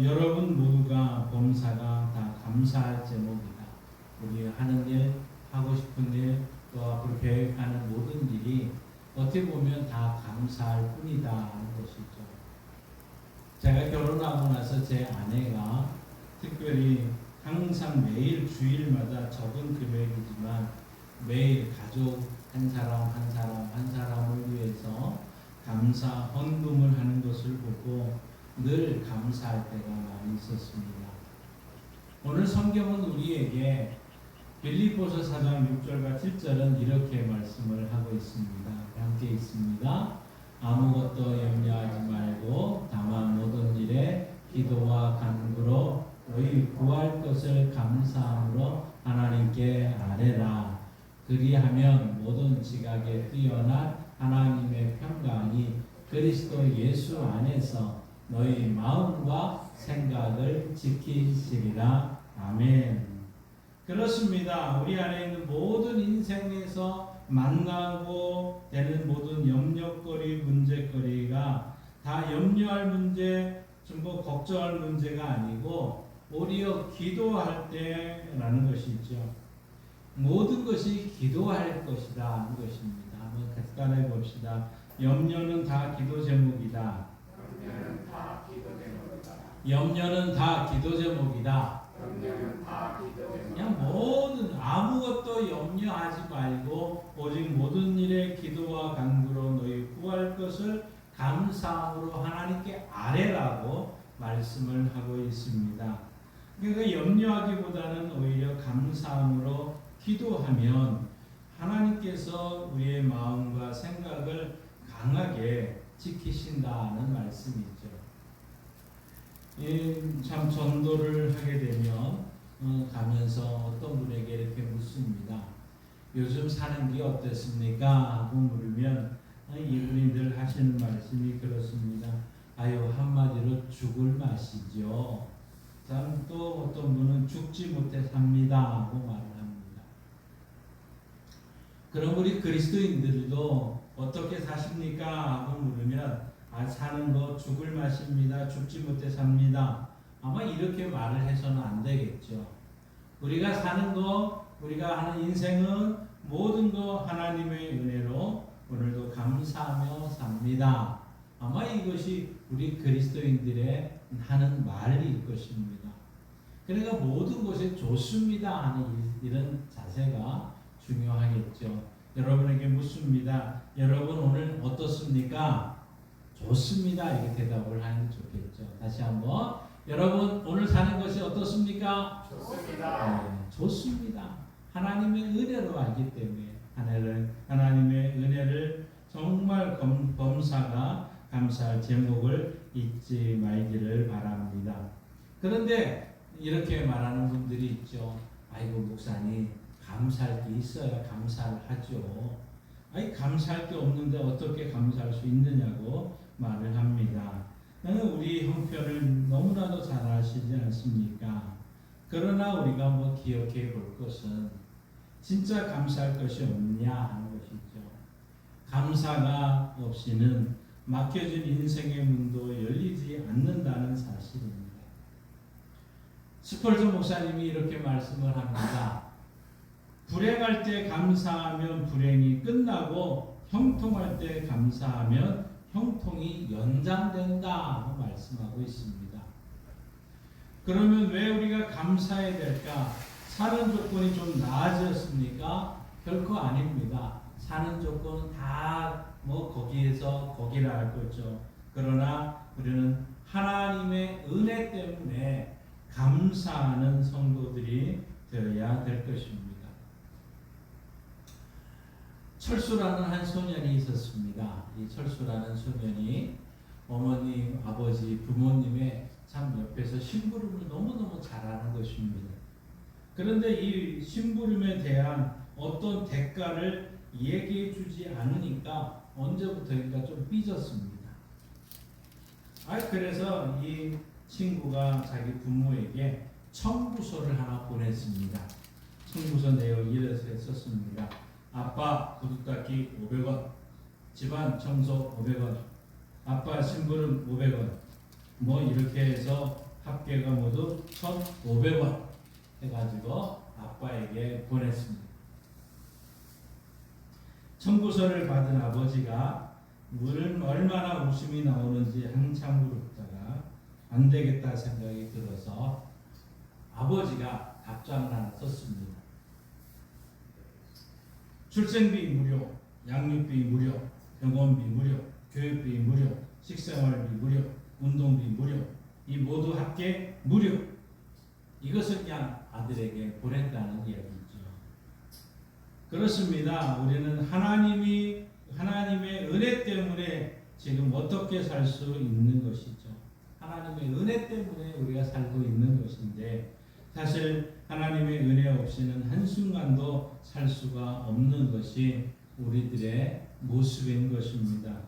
Speaker 9: 여러분 모두가 범사가 다 감사할 제목이다. 우리 하는 일, 하고 싶은 일, 또 앞으로 계획하는 모든 일이 어떻게 보면 다 감사할 뿐이다 하는 것이죠. 제가 결혼하고 나서 제 아내가 특별히 항상 매일 주일마다 적은 금액이지만 매일 가족 한 사람을 위해서 감사 헌금을 하는 것을 보고 늘 감사할 때가 많이 있었습니다. 오늘 성경은 우리에게 빌립보서 4장 6절과 7절은 이렇게 말씀을 하고 있습니다. 함께 있습니다. 아무것도 염려하지 말고 다만 모든 일에 기도와 간구로 너희 구할 것을 감사함으로 하나님께 아뢰라. 그리하면 모든 지각에 뛰어난 하나님의 평강이 그리스도 예수 안에서 너희 마음과 생각을 지키시리라. 아멘. 그렇습니다. 우리 안에 있는 모든 인생에서 만나고 되는 모든 염려거리, 문제거리가 다 염려할 문제, 전부 걱정할 문제가 아니고 오히려 기도할 때라는 것이죠. 모든 것이 기도할 것이다 하는 것입니다. 한번 같이 따라해 봅시다. 염려는 다 기도 제목이다. 염려는 다 기도 제목이다. 그냥 모든 아무것도 염려하지 말고 오직 모든 일에 기도와 간구로 너희 구할 것을 감사함으로 하나님께 아뢰라고 말씀을 하고 있습니다. 그러니까 염려하기보다는 오히려 감사함으로 기도하면 하나님께서 우리의 마음과 생각을 강하게 지키신다는 말씀이죠. 참 전도를 하게 되면 가면서 어떤 분에게 이렇게 묻습니다. 요즘 사는 게 어땠습니까? 하고 물으면 이분이 늘 하시는 말씀이 그렇습니다. 아유, 한마디로 죽을 맛이죠. 참 또 어떤 분은 죽지 못해 삽니다 하고 말을 합니다. 그럼 우리 그리스도인들도 어떻게 사십니까? 하고 물으면 사는 거 죽을 맛입니다. 죽지 못해 삽니다. 아마 이렇게 말을 해서는 안 되겠죠. 우리가 사는 거, 우리가 하는 인생은 모든 거 하나님의 은혜로 오늘도 감사하며 삽니다. 아마 이것이 우리 그리스도인들의 하는 말일 것입니다. 그러니까 모든 것이 좋습니다 하는 이런 자세가 중요하겠죠. 여러분에게 묻습니다. 여러분 오늘 어떻습니까? 좋습니다. 이렇게 대답을 하는 게 좋겠죠. 다시 한번. 여러분 오늘 사는 것이 어떻습니까?
Speaker 1: 좋습니다.
Speaker 9: 네, 좋습니다. 하나님의 은혜로 알기 때문에 하나님의 은혜를 정말 범사가 감사할 제목을 잊지 말기를 바랍니다. 그런데 이렇게 말하는 분들이 있죠. 아이고 목사님 감사할 게 있어야 감사를 하죠. 아니 감사할 게 없는데 어떻게 감사할 수 있느냐고 말을 합니다. 우리 형편을 너무나도 잘 아시지 않습니까? 그러나 우리가 기억해 볼 것은 진짜 감사할 것이 없냐 하는 것이죠. 감사가 없이는 막혀진 인생의 문도 열리지 않는다는 사실입니다. 스펄전 목사님이 이렇게 말씀을 합니다. 불행할 때 감사하면 불행이 끝나고 형통할 때 감사하면 형통이 연장된다 말씀하고 있습니다. 그러면 왜 우리가 감사해야 될까? 사는 조건이 좀 나아졌습니까? 결코 아닙니다. 사는 조건은 다 거기에서 거기라 할 거죠. 그러나 우리는 하나님의 은혜 때문에 감사하는 성도들이 되어야 될 것입니다. 철수라는 한 소년이 있었습니다. 이 철수라는 소년이 어머니, 아버지, 부모님의 참 옆에서 심부름을 너무너무 잘하는 것입니다. 그런데 이 심부름에 대한 어떤 대가를 얘기해 주지 않으니까 언제부터인가 좀 삐졌습니다. 그래서 이 친구가 자기 부모에게 청구서를 하나 보냈습니다. 청구서 내용이 이렇게 썼습니다. 아빠 구두 닦기 500원, 집안 청소 500원, 아빠 심부름 500원, 뭐 이렇게 해서 합계가 모두 1,500원 해가지고 아빠에게 보냈습니다. 청구서를 받은 아버지가 얼마나 웃음이 나오는지 한참 울었다가 안 되겠다 생각이 들어서 아버지가 답장을 하나 썼습니다. 출생비 무료, 양육비 무료, 병원비 무료, 교육비 무료, 식생활비 무료, 운동비 무료, 이 모두 합계 무료. 이것을 그냥 아들에게 보낸다는 이야기죠. 그렇습니다. 우리는 하나님의 은혜 때문에 지금 어떻게 살 수 있는 것이죠. 하나님의 은혜 때문에 우리가 살고 있는 것인데 사실 하나님의 은혜 없이는 한순간도 살 수가 없는 것이 우리들의 모습인 것입니다.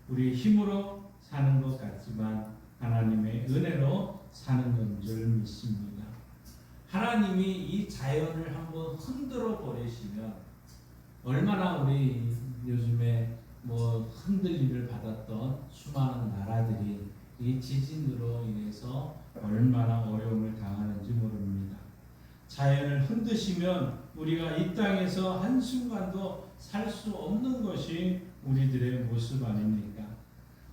Speaker 9: 우리 힘으로 사는 것 같지만 하나님의 은혜로 사는 건 줄 믿습니다. 하나님이 이 자연을 한번 흔들어 버리시면 얼마나 우리 요즘에 뭐 흔들림을 받았던 수많은 나라들이 이 지진으로 인해서 얼마나 어려움을 당하는지 모릅니다. 자연을 흔드시면 우리가 이 땅에서 한순간도 살 수 없는 것이 우리들의 모습 아닙니까?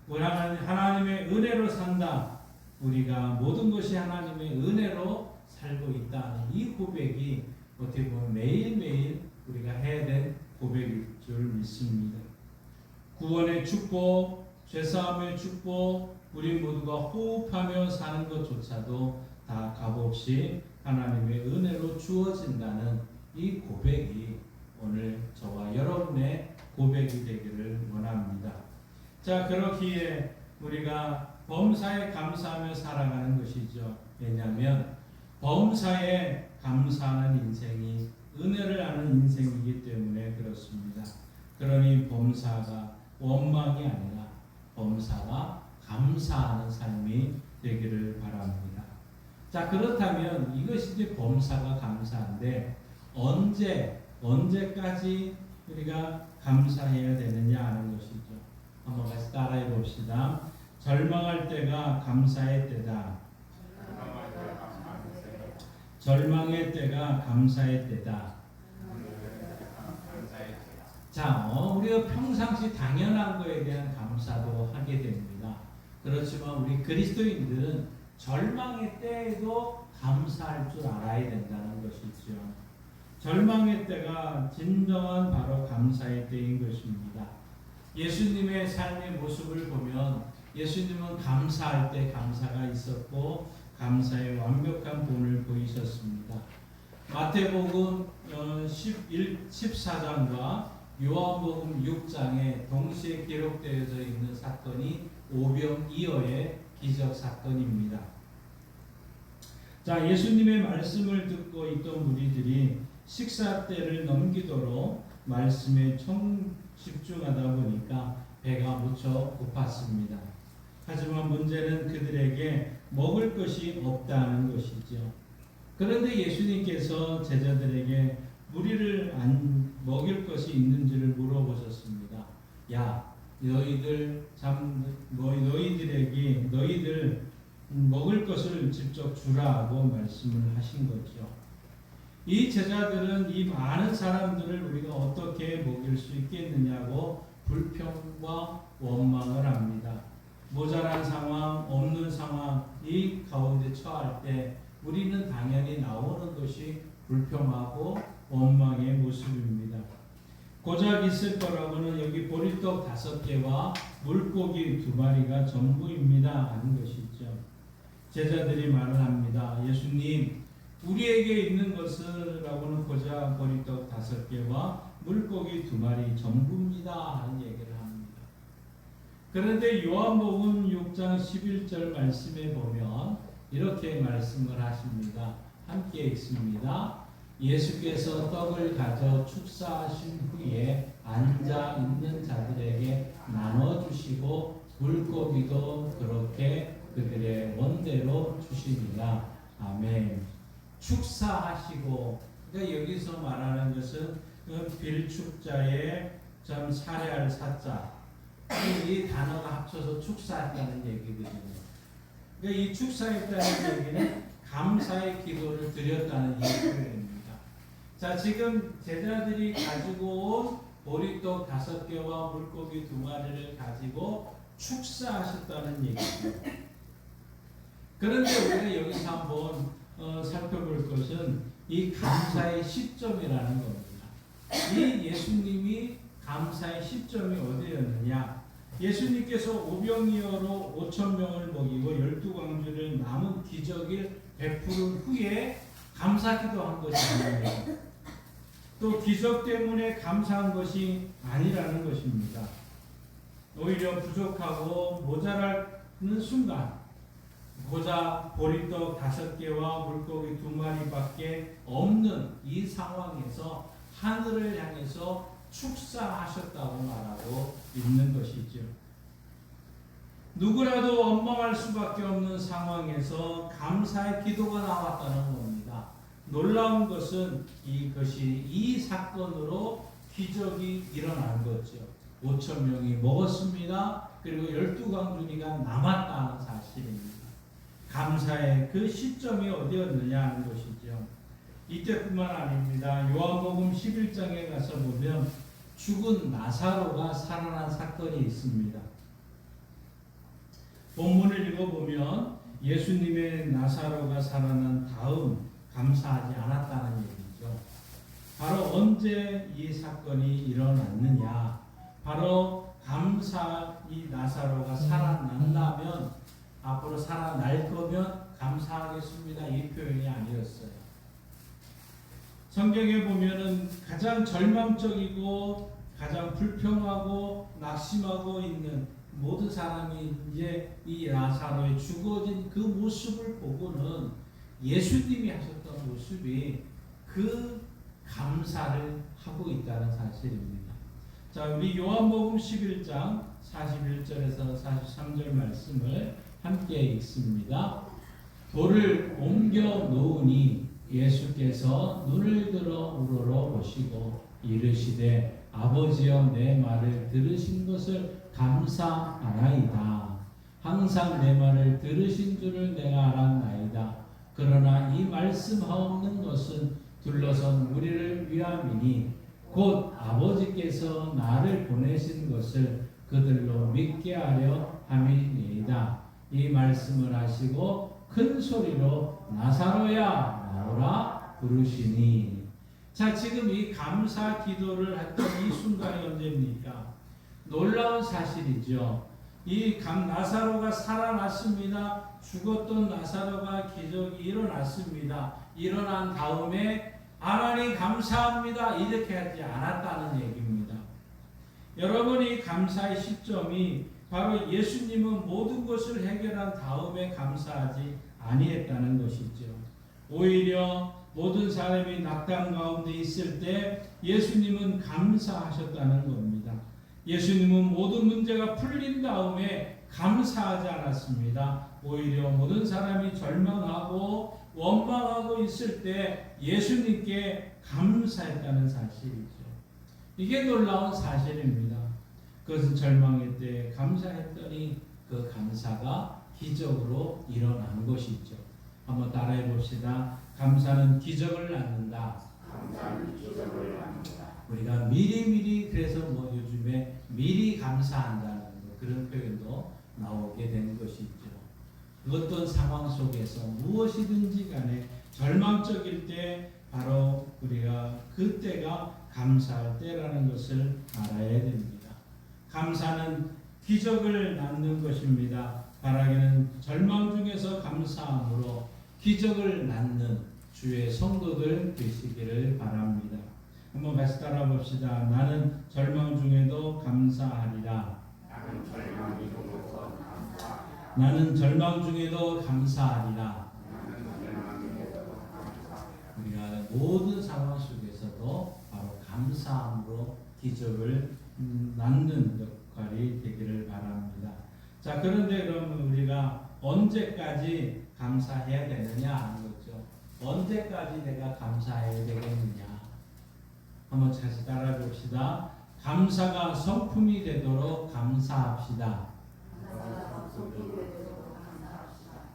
Speaker 9: 하나님의 은혜로 산다. 우리가 모든 것이 하나님의 은혜로 살고 있다는 이 고백이 어떻게 보면 매일매일 우리가 해야 될 고백일 줄 믿습니다. 구원의 축복, 죄사함의 축복, 우리 모두가 호흡하며 사는 것조차도 다 값없이 하나님의 은혜로 주어진다는 이 고백이 오늘 저와 여러분의 고백이 되기를 원합니다. 자, 그렇기에 우리가 범사에 감사하며 살아가는 것이죠. 왜냐하면 범사에 감사하는 인생이 은혜를 아는 인생이기 때문에 그렇습니다. 그러니 범사가 원망이 아니라 범사가 감사하는 삶이 되기를 바랍니다. 자, 그렇다면 이것이 이제 범사가 감사한데 언제까지 우리가 감사해야 되느냐 하는 것이죠. 한번 같이 따라해 봅시다. 절망할 때가 감사의 때다. 절망의 때가 감사의 때다. 자, 우리가 평상시 당연한 것에 대한 감사도 하게 됩니다. 그렇지만 우리 그리스도인들은 절망의 때에도 감사할 줄 알아야 된다는 것이죠. 절망의 때가 진정한 바로 감사의 때인 것입니다. 예수님의 삶의 모습을 보면 예수님은 감사할 때 감사가 있었고 감사의 완벽한 본을 보이셨습니다. 마태복음 14장과 요한복음 6장에 동시에 기록되어져 있는 사건이 오병이어의 기적 사건입니다. 자, 예수님의 말씀을 듣고 있던 무리들이 식사 때를 넘기도록 말씀에 집중하다 보니까 배가 무척 고팠습니다. 하지만 문제는 그들에게 먹을 것이 없다는 것이죠. 그런데 예수님께서 제자들에게 무리를 안 먹일 것이 있는지를 물어보셨습니다. 야, 너희들 먹을 것을 직접 주라고 말씀을 하신 거죠. 이 제자들은 이 많은 사람들을 우리가 어떻게 먹일 수 있겠느냐고 불평과 원망을 합니다. 모자란 상황, 없는 상황, 이 가운데 처할 때 우리는 당연히 나오는 것이 불평하고 원망의 모습입니다. 고작 있을 거라고는 여기 보리떡 5개와 물고기 2마리가 전부입니다 하는 것이죠. 제자들이 말을 합니다. 예수님, 우리에게 있는 것을 라고는 고자 보리떡 5개와 물고기 2마리 전부입니다 하는 얘기를 합니다. 그런데 요한복음 6장 11절 말씀에 보면 이렇게 말씀을 하십니다. 함께 읽습니다. 예수께서 떡을 가져 축사하신 후에 앉아 있는 자들에게 나눠주시고 물고기도 그렇게 그들의 원대로 주시니라. 아멘. 축사하시고, 그러니까 여기서 말하는 것은 그 빌축자의 점 사례할 사자, 이 단어가 합쳐서 축사했다는 얘기거든요. 그러니까 이 축사했다는 얘기는 감사의 기도를 드렸다는 얘기입니다. 자, 지금 제자들이 가지고 온 보리떡 5개와 물고기 2마리를 가지고 축사하셨다는 얘기입니다. 그런데 우리가 여기서 한번 살펴볼 것은 이 감사의 시점이라는 겁니다. 이 예수님이 감사의 시점이 어디였느냐? 예수님께서 오병이어로 5,000명을 먹이고 12광주를 남은 기적을 베푸른 후에 감사기도한 것이 아니에요. 또 기적 때문에 감사한 것이 아니라는 것입니다. 오히려 부족하고 모자라는 순간 고작 보리떡 5개와 물고기 2마리밖에 없는 이 상황에서 하늘을 향해서 축사하셨다고 말하고 있는 것이죠. 누구라도 원망할 수밖에 없는 상황에서 감사의 기도가 나왔다는 겁니다. 놀라운 것은 이것이 이 사건으로 기적이 일어난 거죠. 5,000명이 먹었습니다. 그리고 12광주리가 남았다는 사실입니다. 감사의 그 시점이 어디였느냐 하는 것이죠. 이때뿐만 아닙니다. 요한복음 11장에 가서 보면 죽은 나사로가 살아난 사건이 있습니다. 본문을 읽어보면 예수님의 나사로가 살아난 다음 감사하지 않았다는 얘기죠. 바로 언제 이 사건이 일어났느냐? 바로 이 나사로가 살아난다면, 앞으로 살아날 거면 감사하겠습니다, 이 표현이 아니었어요. 성경에 보면은 가장 절망적이고 가장 불평하고 낙심하고 있는 모든 사람이 이제 이 나사로의 죽어진 그 모습을 보고는 예수님이 하셨던 모습이 그 감사를 하고 있다는 사실입니다. 자, 우리 요한복음 11장 41절에서 43절 말씀을 함께 읽습니다. 돌을 옮겨 놓으니 예수께서 눈을 들어 우러러 보시고 이르시되 아버지여 내 말을 들으신 것을 감사하나이다. 항상 내 말을 들으신 줄을 내가 알았나이다. 그러나 이 말씀하옵는 것은 둘러선 우리를 위함이니 곧 아버지께서 나를 보내신 것을 그들로 믿게 하려 함이니이다. 이 말씀을 하시고 큰 소리로 나사로야 나오라 부르시니. 자, 지금 이 감사 기도를 했던 이 순간이 언제입니까? 놀라운 사실이죠. 이 나사로가 살아났습니다. 죽었던 나사로가 기적이 일어났습니다. 일어난 다음에 하나님 감사합니다, 이렇게 하지 않았다는 얘기입니다. 여러분, 이 감사의 시점이 바로 예수님은 모든 것을 해결한 다음에 감사하지 아니했다는 것이죠. 오히려 모든 사람이 낙담 가운데 있을 때 예수님은 감사하셨다는 겁니다. 예수님은 모든 문제가 풀린 다음에 감사하지 않았습니다. 오히려 모든 사람이 절망하고 원망하고 있을 때 예수님께 감사했다는 사실이죠. 이게 놀라운 사실입니다. 그것은 절망의 때 감사했더니 그 감사가 기적으로 일어난 것이죠. 한번 따라해 봅시다. 감사는 기적을 낳는다. 우리가 미리미리, 그래서 뭐 요즘에 미리 감사한다는 그런 표현도 나오게 된 것이죠. 어떤 상황 속에서 무엇이든지 간에 절망적일 때 바로 우리가 그때가 감사할 때라는 것을 알아야 됩니다. 감사는 기적을 낳는 것입니다. 바라기는 절망 중에서 감사함으로 기적을 낳는 주의 성도들 되시기를 바랍니다. 한번 같이 따라 봅시다. 나는 절망 중에도 감사하리라. 나는 절망 중에도 감사하리라. 우리가 모든 상황 속에서도 바로 감사함으로 기적을 낳는 역할이 되기를 바랍니다. 자, 그런데 그럼 우리가 언제까지 감사해야 되느냐 하는 거죠. 언제까지 내가 감사해야 되겠느냐. 한번 다시 따라 봅시다. 감사가 성품이 되도록 감사합시다.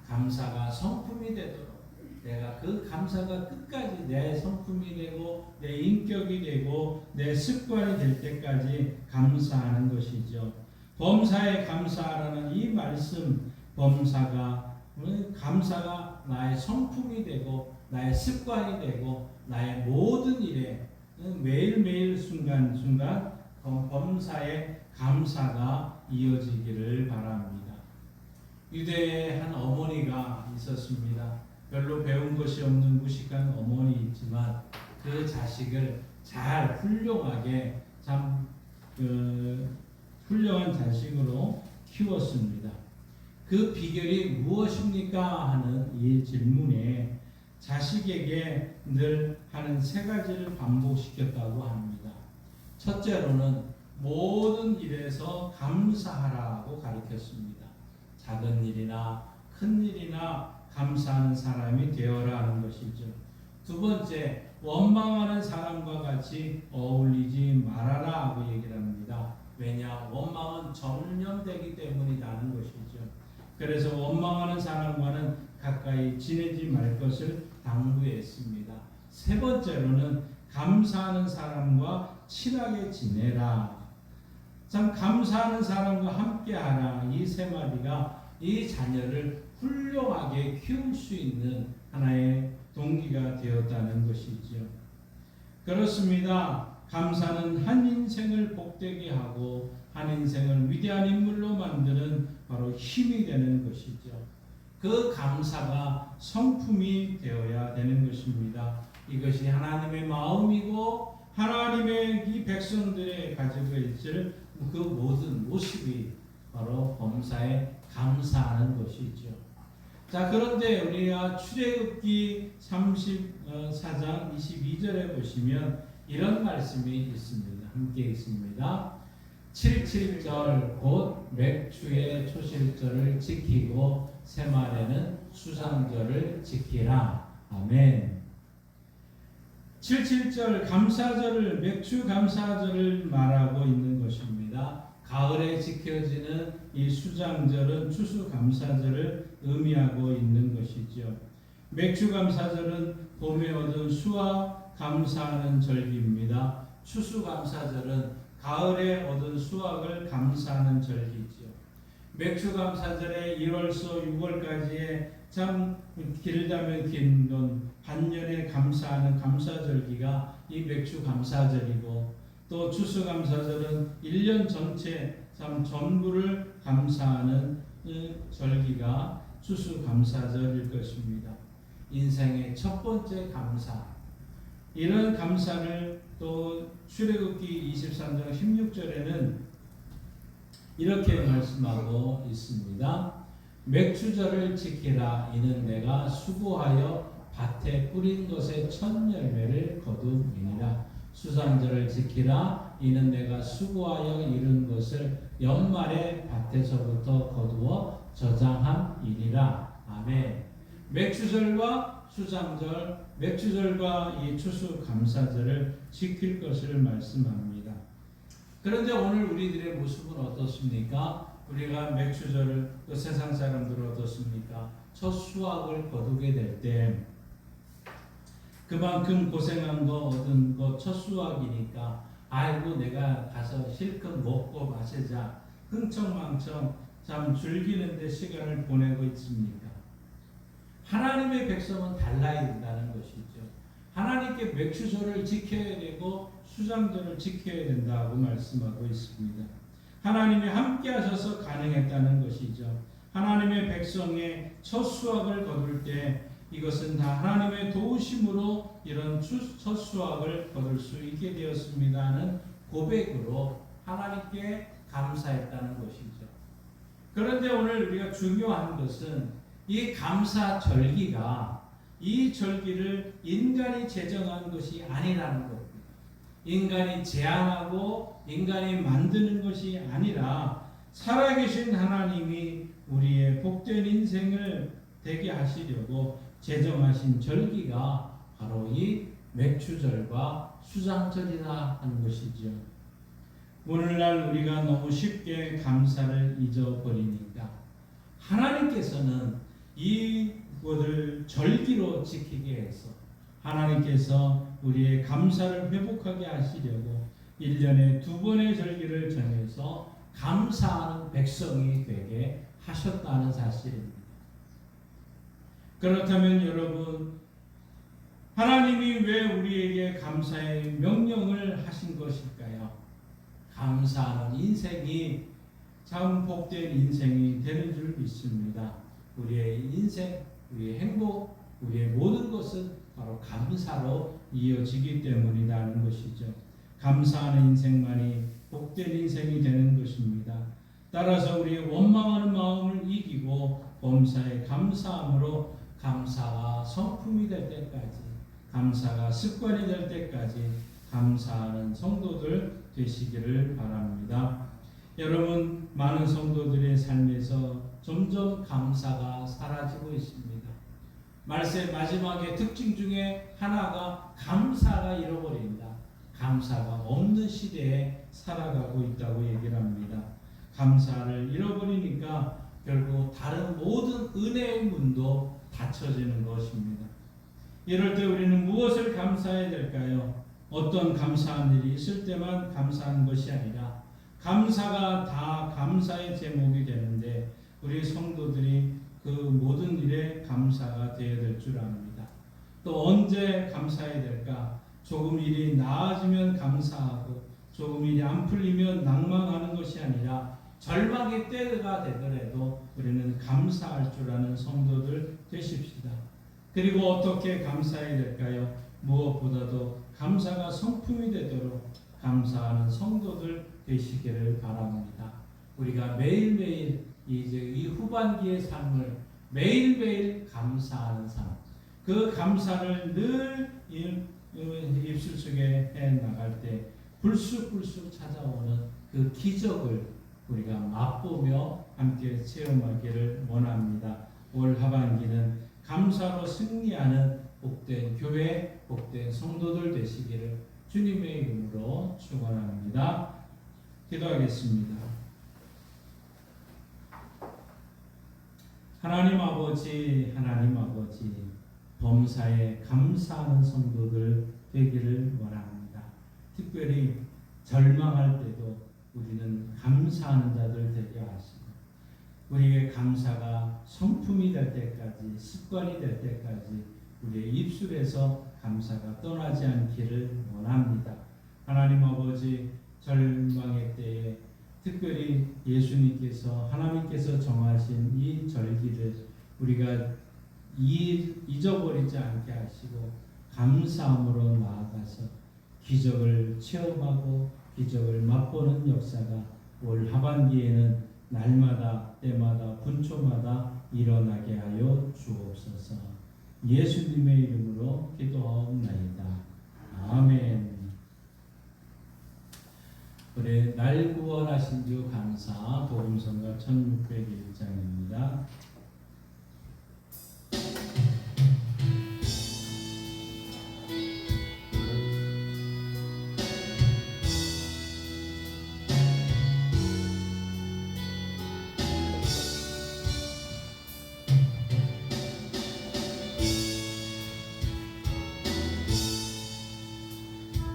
Speaker 9: 감사가 성품이 되도록 내가 그 감사가 끝까지 내 성품이 되고 내 인격이 되고 내 습관이 될 때까지 감사하는 것이죠. 범사에 감사하라는 이 말씀, 감사가 나의 성품이 되고 나의 습관이 되고 나의 모든 일에 매일매일 순간순간 범사에 감사가 이어지기를 바랍니다. 유대에 한 어머니가 있었습니다. 별로 배운 것이 없는 무식한 어머니 있지만 그 자식을 잘 훌륭하게 훌륭한 자식으로 키웠습니다. 그 비결이 무엇입니까? 하는 이 질문에 자식에게 늘 하는 세 가지를 반복시켰다고 합니다. 첫째로는 모든 일에서 감사하라고 가르쳤습니다. 작은 일이나 큰 일이나 감사하는 사람이 되어라 하는 것이죠. 두 번째, 원망하는 사람과 같이 어울리지 말아라 하고 얘기를 합니다. 왜냐? 원망은 전염되기 때문이라는 것이죠. 그래서 원망하는 사람과는 가까이 지내지 말 것을 당부했습니다. 세 번째로는 감사하는 사람과 친하게 지내라. 참 감사하는 사람과 함께하라. 이 세 마디가 이 자녀를 훌륭하게 키울 수 있는 하나의 동기가 되었다는 것이죠. 그렇습니다. 감사는 한 인생을 복되게 하고 한 인생을 위대한 인물로 만드는 바로 힘이 되는 것이죠. 그 감사가 성품이 되어야 되는 것입니다. 이것이 하나님의 마음이고 하나님의 이 백성들의 가지고 있을 그 모든 모습이 바로 범사에 감사하는 것이죠. 자, 그런데 우리가 출애굽기 34장 22절에 보시면 이런 말씀이 있습니다. 함께 있습니다. 77절 곧 맥추의 초실절을 지키고 새말에는 수상절을 지키라. 아멘. 77절 감사절을 맥추 감사절을 말하고 있는 것입니다. 가을에 지켜지는 이 수장절은 추수감사절을 의미하고 있는 것이죠. 맥추감사절은 봄에 얻은 수와 감사하는 절기입니다. 추수감사절은 가을에 얻은 수확을 감사하는 절기죠. 맥추감사절에 1월서 6월까지의 참 길다면 긴 건 반년에 감사하는 감사절기가 이 맥추감사절이고 또 추수감사절은 1년 전체 참 전부를 감사하는 절기가 추수감사절일 것입니다. 인생의 첫 번째 감사. 이런 감사를 또 출애굽기 23장 16절에는 이렇게 말씀하고 있습니다. 맥추절을 지키라. 이는 내가 수고하여 밭에 뿌린 것의 첫 열매를 거두이니라. 수상절을 지키라. 이는 내가 수고하여 이룬 것을 연말에 밭에서부터 거두어 저장함이니라. 아멘. 맥추절과 수상절, 맥추절과 이 추수감사절을 지킬 것을 말씀합니다. 그런데 오늘 우리들의 모습은 어떻습니까? 우리가 맥추절을 또 세상 사람들은 어떻습니까? 첫 수확을 거두게 될 때 그만큼 고생한 거 얻은 거 첫 수확이니까 아이고 내가 가서 실컷 먹고 마시자 흥청망청 참 즐기는데 시간을 보내고 있습니까? 하나님의 백성은 달라야 된다는 것이죠. 하나님께 맥추절을 지켜야 되고 수장절을 지켜야 된다고 말씀하고 있습니다. 하나님이 함께 하셔서 가능했다는 것이죠. 하나님의 백성의 첫 수확을 거둘 때 이것은 다 하나님의 도우심으로 이런 첫 수확을 거둘 수 있게 되었습니다는 고백으로 하나님께 감사했다는 것이죠. 그런데 오늘 우리가 중요한 것은 이 감사 절기가 이 절기를 인간이 제정한 것이 아니라는 겁니다. 인간이 제안하고 인간이 만드는 것이 아니라 살아계신 하나님이 우리의 복된 인생을 되게 하시려고 제정하신 절기가 바로 이 맥추절과 수장절이라 하는 것이죠. 오늘날 우리가 너무 쉽게 감사를 잊어버리니까 하나님께서는 이것을 절기로 지키게 해서 하나님께서 우리의 감사를 회복하게 하시려고 1년에 2번의 절기를 정해서 감사하는 백성이 되게 하셨다는 사실입니다. 그렇다면 여러분, 하나님이 왜 우리에게 감사의 명령을 하신 것일까요? 감사하는 인생이 참 복된 인생이 되는 줄 믿습니다. 우리의 인생, 우리의 행복, 우리의 모든 것은 바로 감사로 이어지기 때문이라는 것이죠. 감사하는 인생만이 복된 인생이 되는 것입니다. 따라서 우리의 원망하는 마음을 이기고 범사에 감사함으로 감사가 성품이 될 때까지, 감사가 습관이 될 때까지 감사하는 성도들 되시기를 바랍니다. 여러분, 많은 성도들의 삶에서 점점 감사가 사라지고 있습니다. 말세 마지막의 특징 중에 하나가 감사가 잃어버린다. 감사가 없는 시대에 살아가고 있다고 얘기를 합니다. 감사를 잃어버리니까 결국 다른 모든 은혜의 문도 닫혀지는 것입니다. 이럴 때 우리는 무엇을 감사해야 될까요? 어떤 감사한 일이 있을 때만 감사하는 것이 아니라 감사가 다 감사의 제목이 되는데 우리 성도들이 그 모든 일에 감사가 되어야 될 줄 압니다. 또 언제 감사해야 될까? 조금 일이 나아지면 감사하고 조금 일이 안 풀리면 낭망하는 것이 아니라 절망의 때가 되더라도 우리는 감사할 줄 아는 성도들 되십시다. 그리고 어떻게 감사해야 될까요? 무엇보다도 감사가 성품이 되도록 감사하는 성도들 되시기를 바랍니다. 우리가 매일매일 이제 이 후반기의 삶을 매일매일 감사하는 삶, 그 감사를 늘 입술 속에 해 나갈 때 불쑥불쑥 찾아오는 그 기적을 우리가 맛보며 함께 체험하기를 원합니다. 올 하반기는 감사로 승리하는 복된 교회, 복된 성도들 되시기를 주님의 이름으로 축원합니다. 기도하겠습니다. 하나님 아버지, 범사에 감사하는 성도들 되기를 원합니다. 특별히 절망할 때도 우리는 감사하는 자들 되게 하시고 우리의 감사가 성품이 될 때까지, 습관이 될 때까지 우리의 입술에서 감사가 떠나지 않기를 원합니다. 하나님 아버지, 절망의 때에 특별히 예수님께서 하나님께서 정하신 이 절기를 우리가 잊어버리지 않게 하시고 감사함으로 나아가서 기적을 체험하고 기적을 맛보는 역사가 올 하반기에는 날마다 때마다 분초마다 일어나게 하여 주옵소서. 예수님의 이름으로 기도하옵나이다. 아멘. 우리 날 구원하신 주 감사 복음성가 1601장입니다.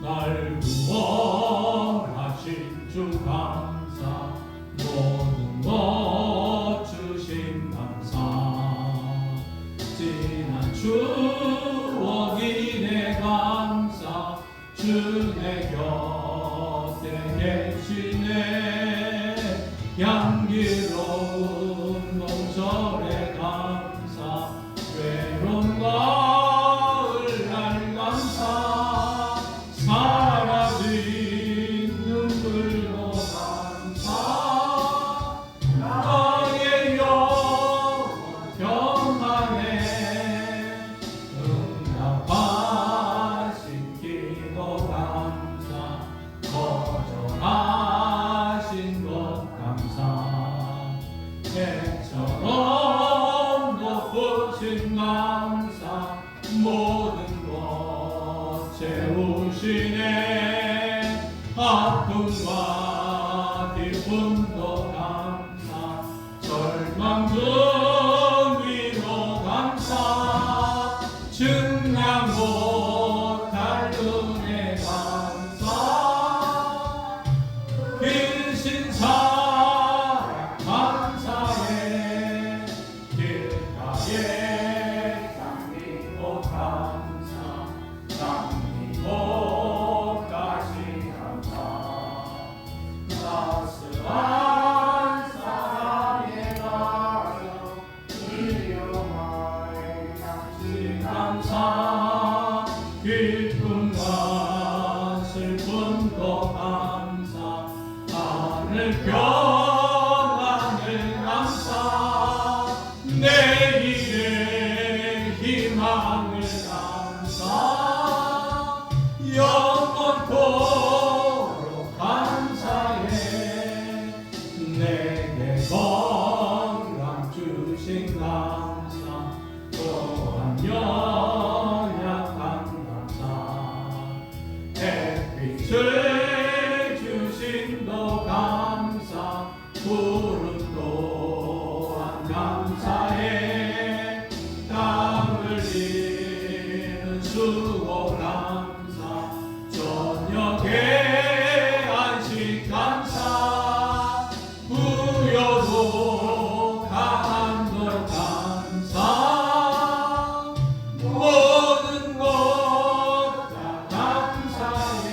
Speaker 1: 날 구원하신 주 감사, 모든 것 주신 감사, 지난 추억이 내 감사, 주 내 곁에 계시네. 향기로운 슬픔도 감사 절망도 위로 감사 증량 못할 은혜 감사 귀신 사랑 감사해 길가에 장미꽃 감사 장미꽃까지 감사 따스한 사랑의 가정 일용할 양식 감사 기쁨과 슬픔도 감사 하늘 평안을 감사 내일의 희망을 감사 영원토록 감사해 내게 건강 주신 감사 또한 연약한 감사 햇빛을 주신도 감사 구름 또한 감사해 땀 흘리는 수고 감사 저녁에 안식 감사 부여도 강도 감사 모든 것 다 감사해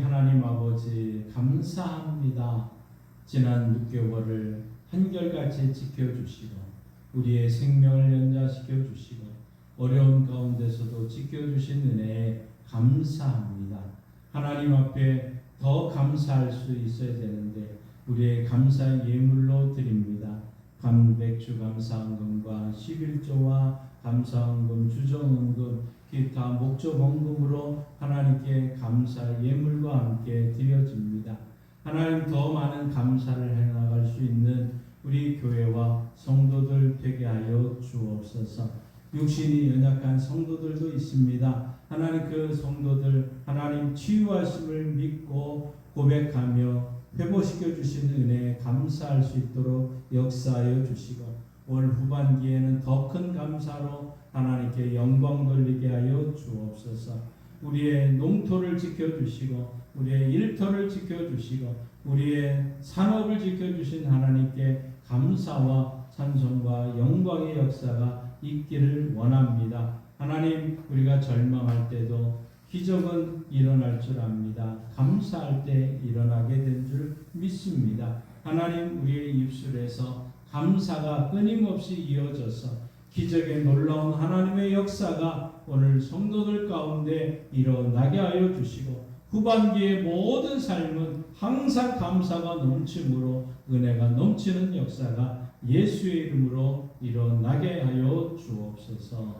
Speaker 9: 하나님 아버지 감사합니다. 지난 6개월을 한결같이 지켜주시고 우리의 생명을 연장시켜 주시고 어려운 가운데서도 지켜주신 은혜에 감사합니다. 하나님 앞에 더 감사할 수 있어야 되는데 우리의 감사 예물로 드립니다. 백주 감사헌금과 11조와 감사헌금, 주정헌금, 기타 목적헌금으로 하나님께 감사 예물과 함께 드려집니다. 하나님 더 많은 감사를 해나갈 수 있는 우리 교회와 성도들 되게 하여 주옵소서. 육신이 연약한 성도들도 있습니다. 하나님 그 성도들 하나님 치유하심을 믿고 고백하며 회복시켜 주신 은혜에 감사할 수 있도록 역사하여 주시고 올 후반기에는 더 큰 감사로 하나님께 영광 돌리게 하여 주옵소서. 우리의 농토를 지켜주시고 우리의 일터를 지켜주시고 우리의 산업을 지켜주신 하나님께 감사와 찬송과 영광의 역사가 있기를 원합니다. 하나님 우리가 절망할 때도 기적은 일어날 줄 압니다. 감사할 때 일어나게 된 줄 믿습니다. 하나님 우리의 입술에서 감사가 끊임없이 이어져서 기적의 놀라운 하나님의 역사가 오늘 성도들 가운데 일어나게 하여 주시고 후반기의 모든 삶은 항상 감사가 넘침으로 은혜가 넘치는 역사가 예수의 이름으로 일어나게 하여 주옵소서.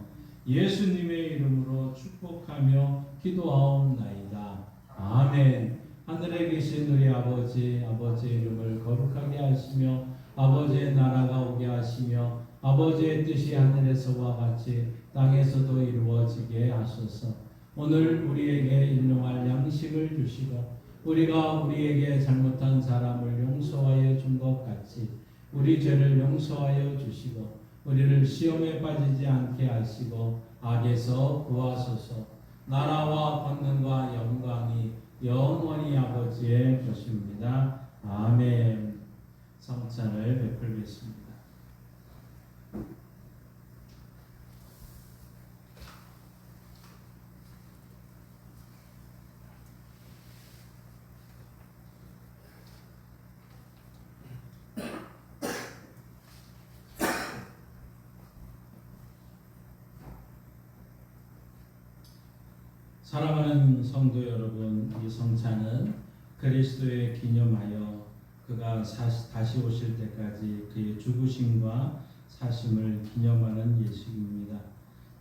Speaker 9: 예수님의 이름으로 축복하며 기도하옵나이다. 아멘. 하늘에 계신 우리 아버지의 이름을 거룩하게 하시며 아버지의 나라가 오게 하시며 아버지의 뜻이 하늘에서와 같이 땅에서도 이루어지게 하소서. 오늘 우리에게 일용할 양식을 주시고 우리가 우리에게 잘못한 사람을 용서하여 준 것 같이 우리 죄를 용서하여 주시고 우리를 시험에 빠지지 않게 하시고 악에서 구하소서. 나라와 권능과 영광이 영원히 아버지의 것입니다. 아멘. 성찬을 베풀겠습니다. 사랑하는 성도 여러분, 이 성찬은 그리스도의 기념하여 그가 다시 오실 때까지 그의 죽으심과 사심을 기념하는 예식입니다.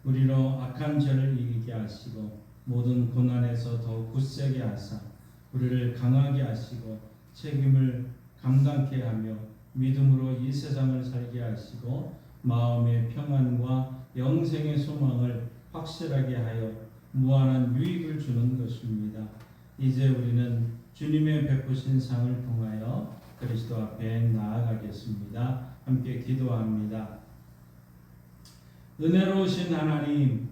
Speaker 9: 우리로 악한 죄를 이기게 하시고 모든 고난에서 더욱 굳세게 하사 우리를 강하게 하시고 책임을 감당케 하며 믿음으로 이 세상을 살게 하시고 마음의 평안과 영생의 소망을 확실하게 하여 무한한 유익을 주는 것입니다. 이제 우리는 주님의 베푸신 상을 통하여 그리스도 앞에 나아가겠습니다. 함께 기도합니다. 은혜로우신 하나님,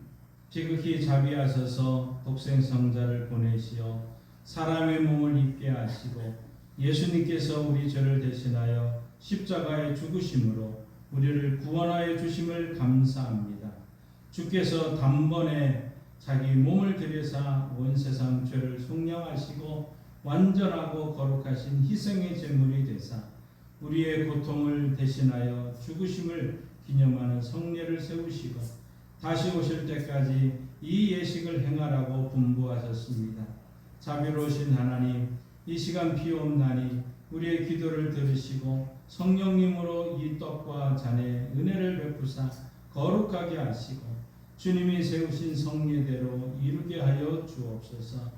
Speaker 9: 지극히 자비하셔서 독생성자를 보내시어 사람의 몸을 입게 하시고 예수님께서 우리 죄를 대신하여 십자가에 죽으심으로 우리를 구원하여 주심을 감사합니다. 주께서 단번에 자기 몸을 들여사 온 세상 죄를 속량하시고 완전하고 거룩하신 희생의 제물이 되사 우리의 고통을 대신하여 죽으심을 기념하는 성례를 세우시고 다시 오실 때까지 이 예식을 행하라고 분부하셨습니다. 자비로우신 하나님, 이 시간 비옵나니 우리의 기도를 들으시고 성령님으로 이 떡과 잔의 은혜를 베푸사 거룩하게 하시고 주님이 세우신 성례대로 이루게 하여 주옵소서.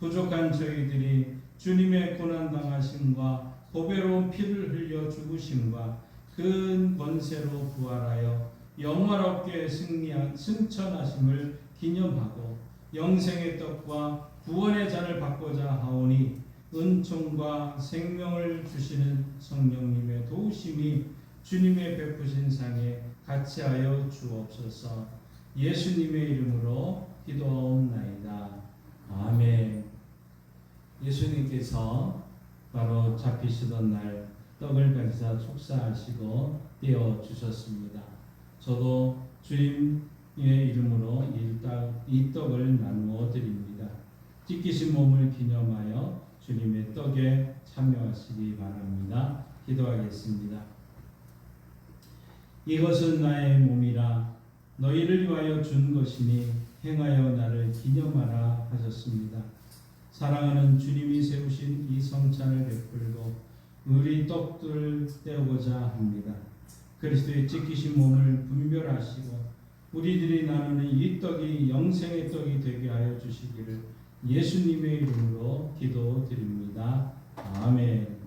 Speaker 9: 부족한 저희들이 주님의 고난당하심과 보배로운 피를 흘려 죽으심과 그 권세로 부활하여 영화롭게 승천하심을 기념하고 영생의 떡과 구원의 잔을 받고자 하오니 은총과 생명을 주시는 성령님의 도우심이 주님의 베푸신 상에 같이하여 주옵소서. 예수님의 이름으로 기도하옵나이다. 아멘. 예수님께서 바로 잡히시던 날 떡을 가지사 축사하시고 떼어 주셨습니다. 저도 주님의 이름으로 이 떡을 나누어 드립니다. 찢기신 몸을 기념하여 주님의 떡에 참여하시기 바랍니다. 기도하겠습니다. 이것은 나의 몸이라 너희를 위하여 준 것이니 행하여 나를 기념하라 하셨습니다. 사랑하는 주님이 세우신 이 성찬을 베풀고 우리 떡들을 떼우고자 합니다. 그리스도의 찢기신 몸을 분별하시고 우리들이 나누는 이 떡이 영생의 떡이 되게 하여 주시기를 예수님의 이름으로 기도드립니다. 아멘.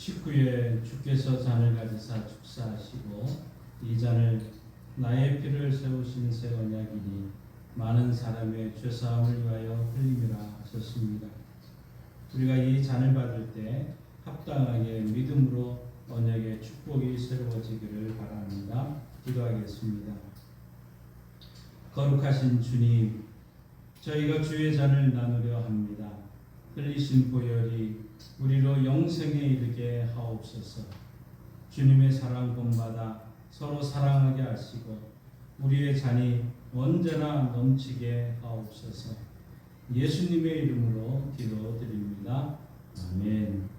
Speaker 9: 식구에 주께서 잔을 가지사 축사하시고 이 잔을 나의 피를 세우신 새 언약이니 많은 사람의 죄사함을 위하여 흘림이라 하셨습니다. 우리가 이 잔을 받을 때 합당하게 믿음으로 언약의 축복이 새로워지기를 바랍니다. 기도하겠습니다. 거룩하신 주님, 저희가 주의 잔을 나누려 합니다. 흘리신 보혈이 우리로 영생에 이르게 하옵소서. 주님의 사랑 본받아 서로 사랑하게 하시고 우리의 잔이 언제나 넘치게 하옵소서. 예수님의 이름으로 기도드립니다. 아멘.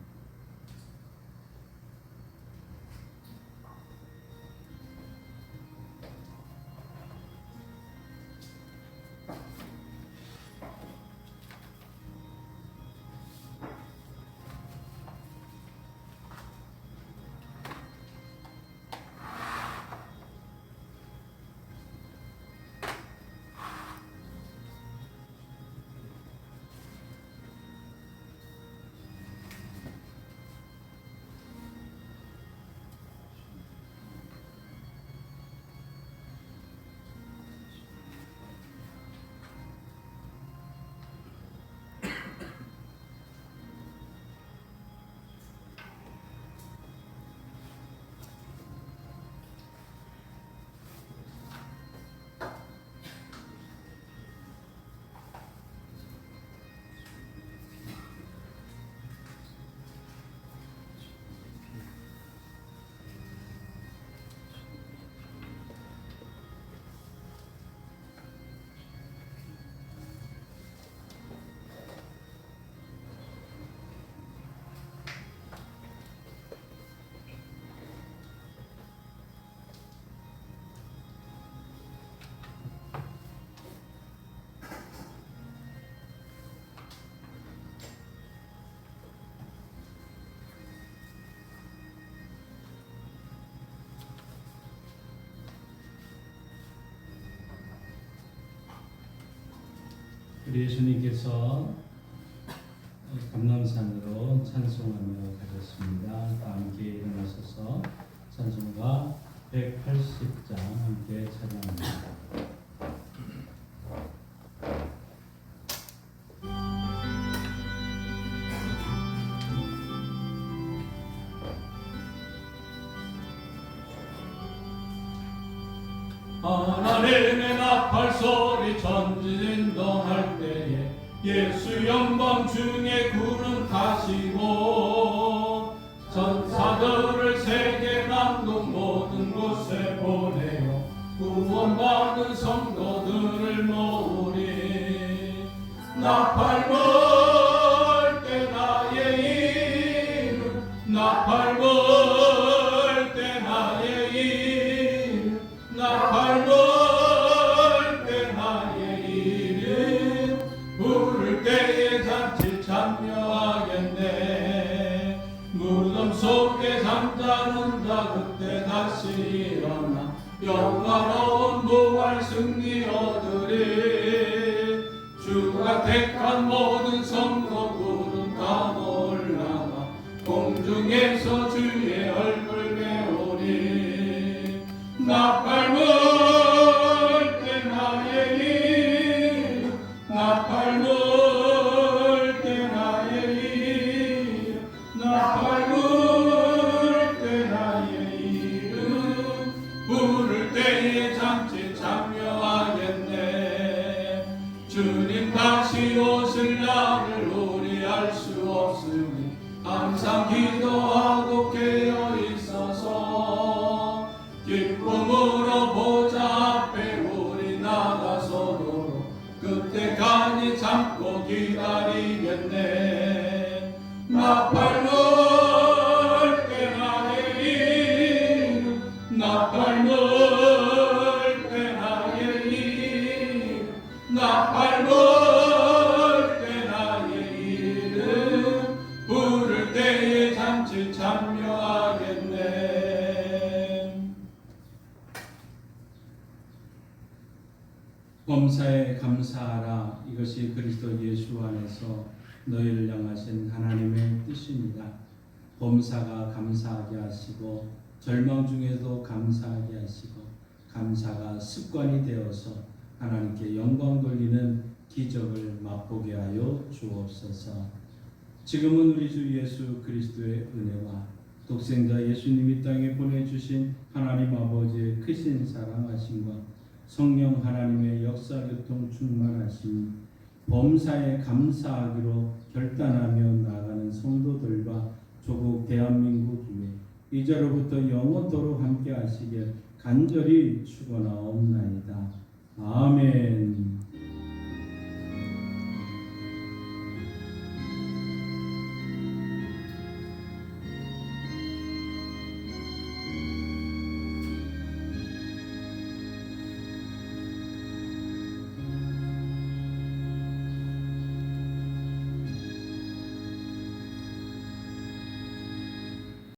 Speaker 9: 우리 예수님께서 감람산으로 찬송하며 가셨습니다. 다 함께 일어나셔서 찬송가 180장 함께 찬양합니다.
Speaker 1: 하나님의 나팔 소리 전진동할 때에 예수 영광 중에 구름 타시고 전사들을 세계 만국 모든 곳에 보내어 구원받은 성도들을 모으리. 나팔 불 때 나의 이름, 나팔 불 때 나의 이름, 나팔 불 때 나의 이름 부를 때에 잔치 참여하겠네. 무덤 속에 잠자는 자 그때 다시 일어나 영광로운 부활 승리 얻으리. 주가 택한 모든 성도 구름 타고 올라가 공중에서 주의 얼굴 배우리. 나팔 불 때 나의 이름, 나팔 불 때 나의 이름, 나팔 불 때 나의 이름 부를 때에 잔치 참여하겠네. 주님 다시 오실 날을 우리 알 수 없으니 항상 기도하고 깨어 있어서 기쁨으로 보좌 앞에 우리 나가서도록 그때까지 참고 기다리겠네. 나팔 불 때 나의 이름, 나팔 불 때 나의 이름, 나팔 불 때 나의 이름 부를 때에 잔치 참여하겠네.
Speaker 9: 범사에 감사하라. 이것이 그리스도 예수 안에서 너희를 향하신 하나님의 뜻입니다. 범사가 감사하게 하시고 절망 중에도 감사하게 하시고 감사가 습관이 되어서 하나님께 영광 돌리는 기적을 맛보게 하여 주옵소서. 지금은 우리 주 예수 그리스도의 은혜와 독생자 예수님이 땅에 보내주신 하나님 아버지의 크신 사랑하심과 성령 하나님의 역사교통 충만하심, 범사에 감사하기로 결단하며 나아가는 성도들과 조국 대한민국 교회 이제로부터 영원토록 함께 하시길 간절히 축원하옵나이다. 아멘.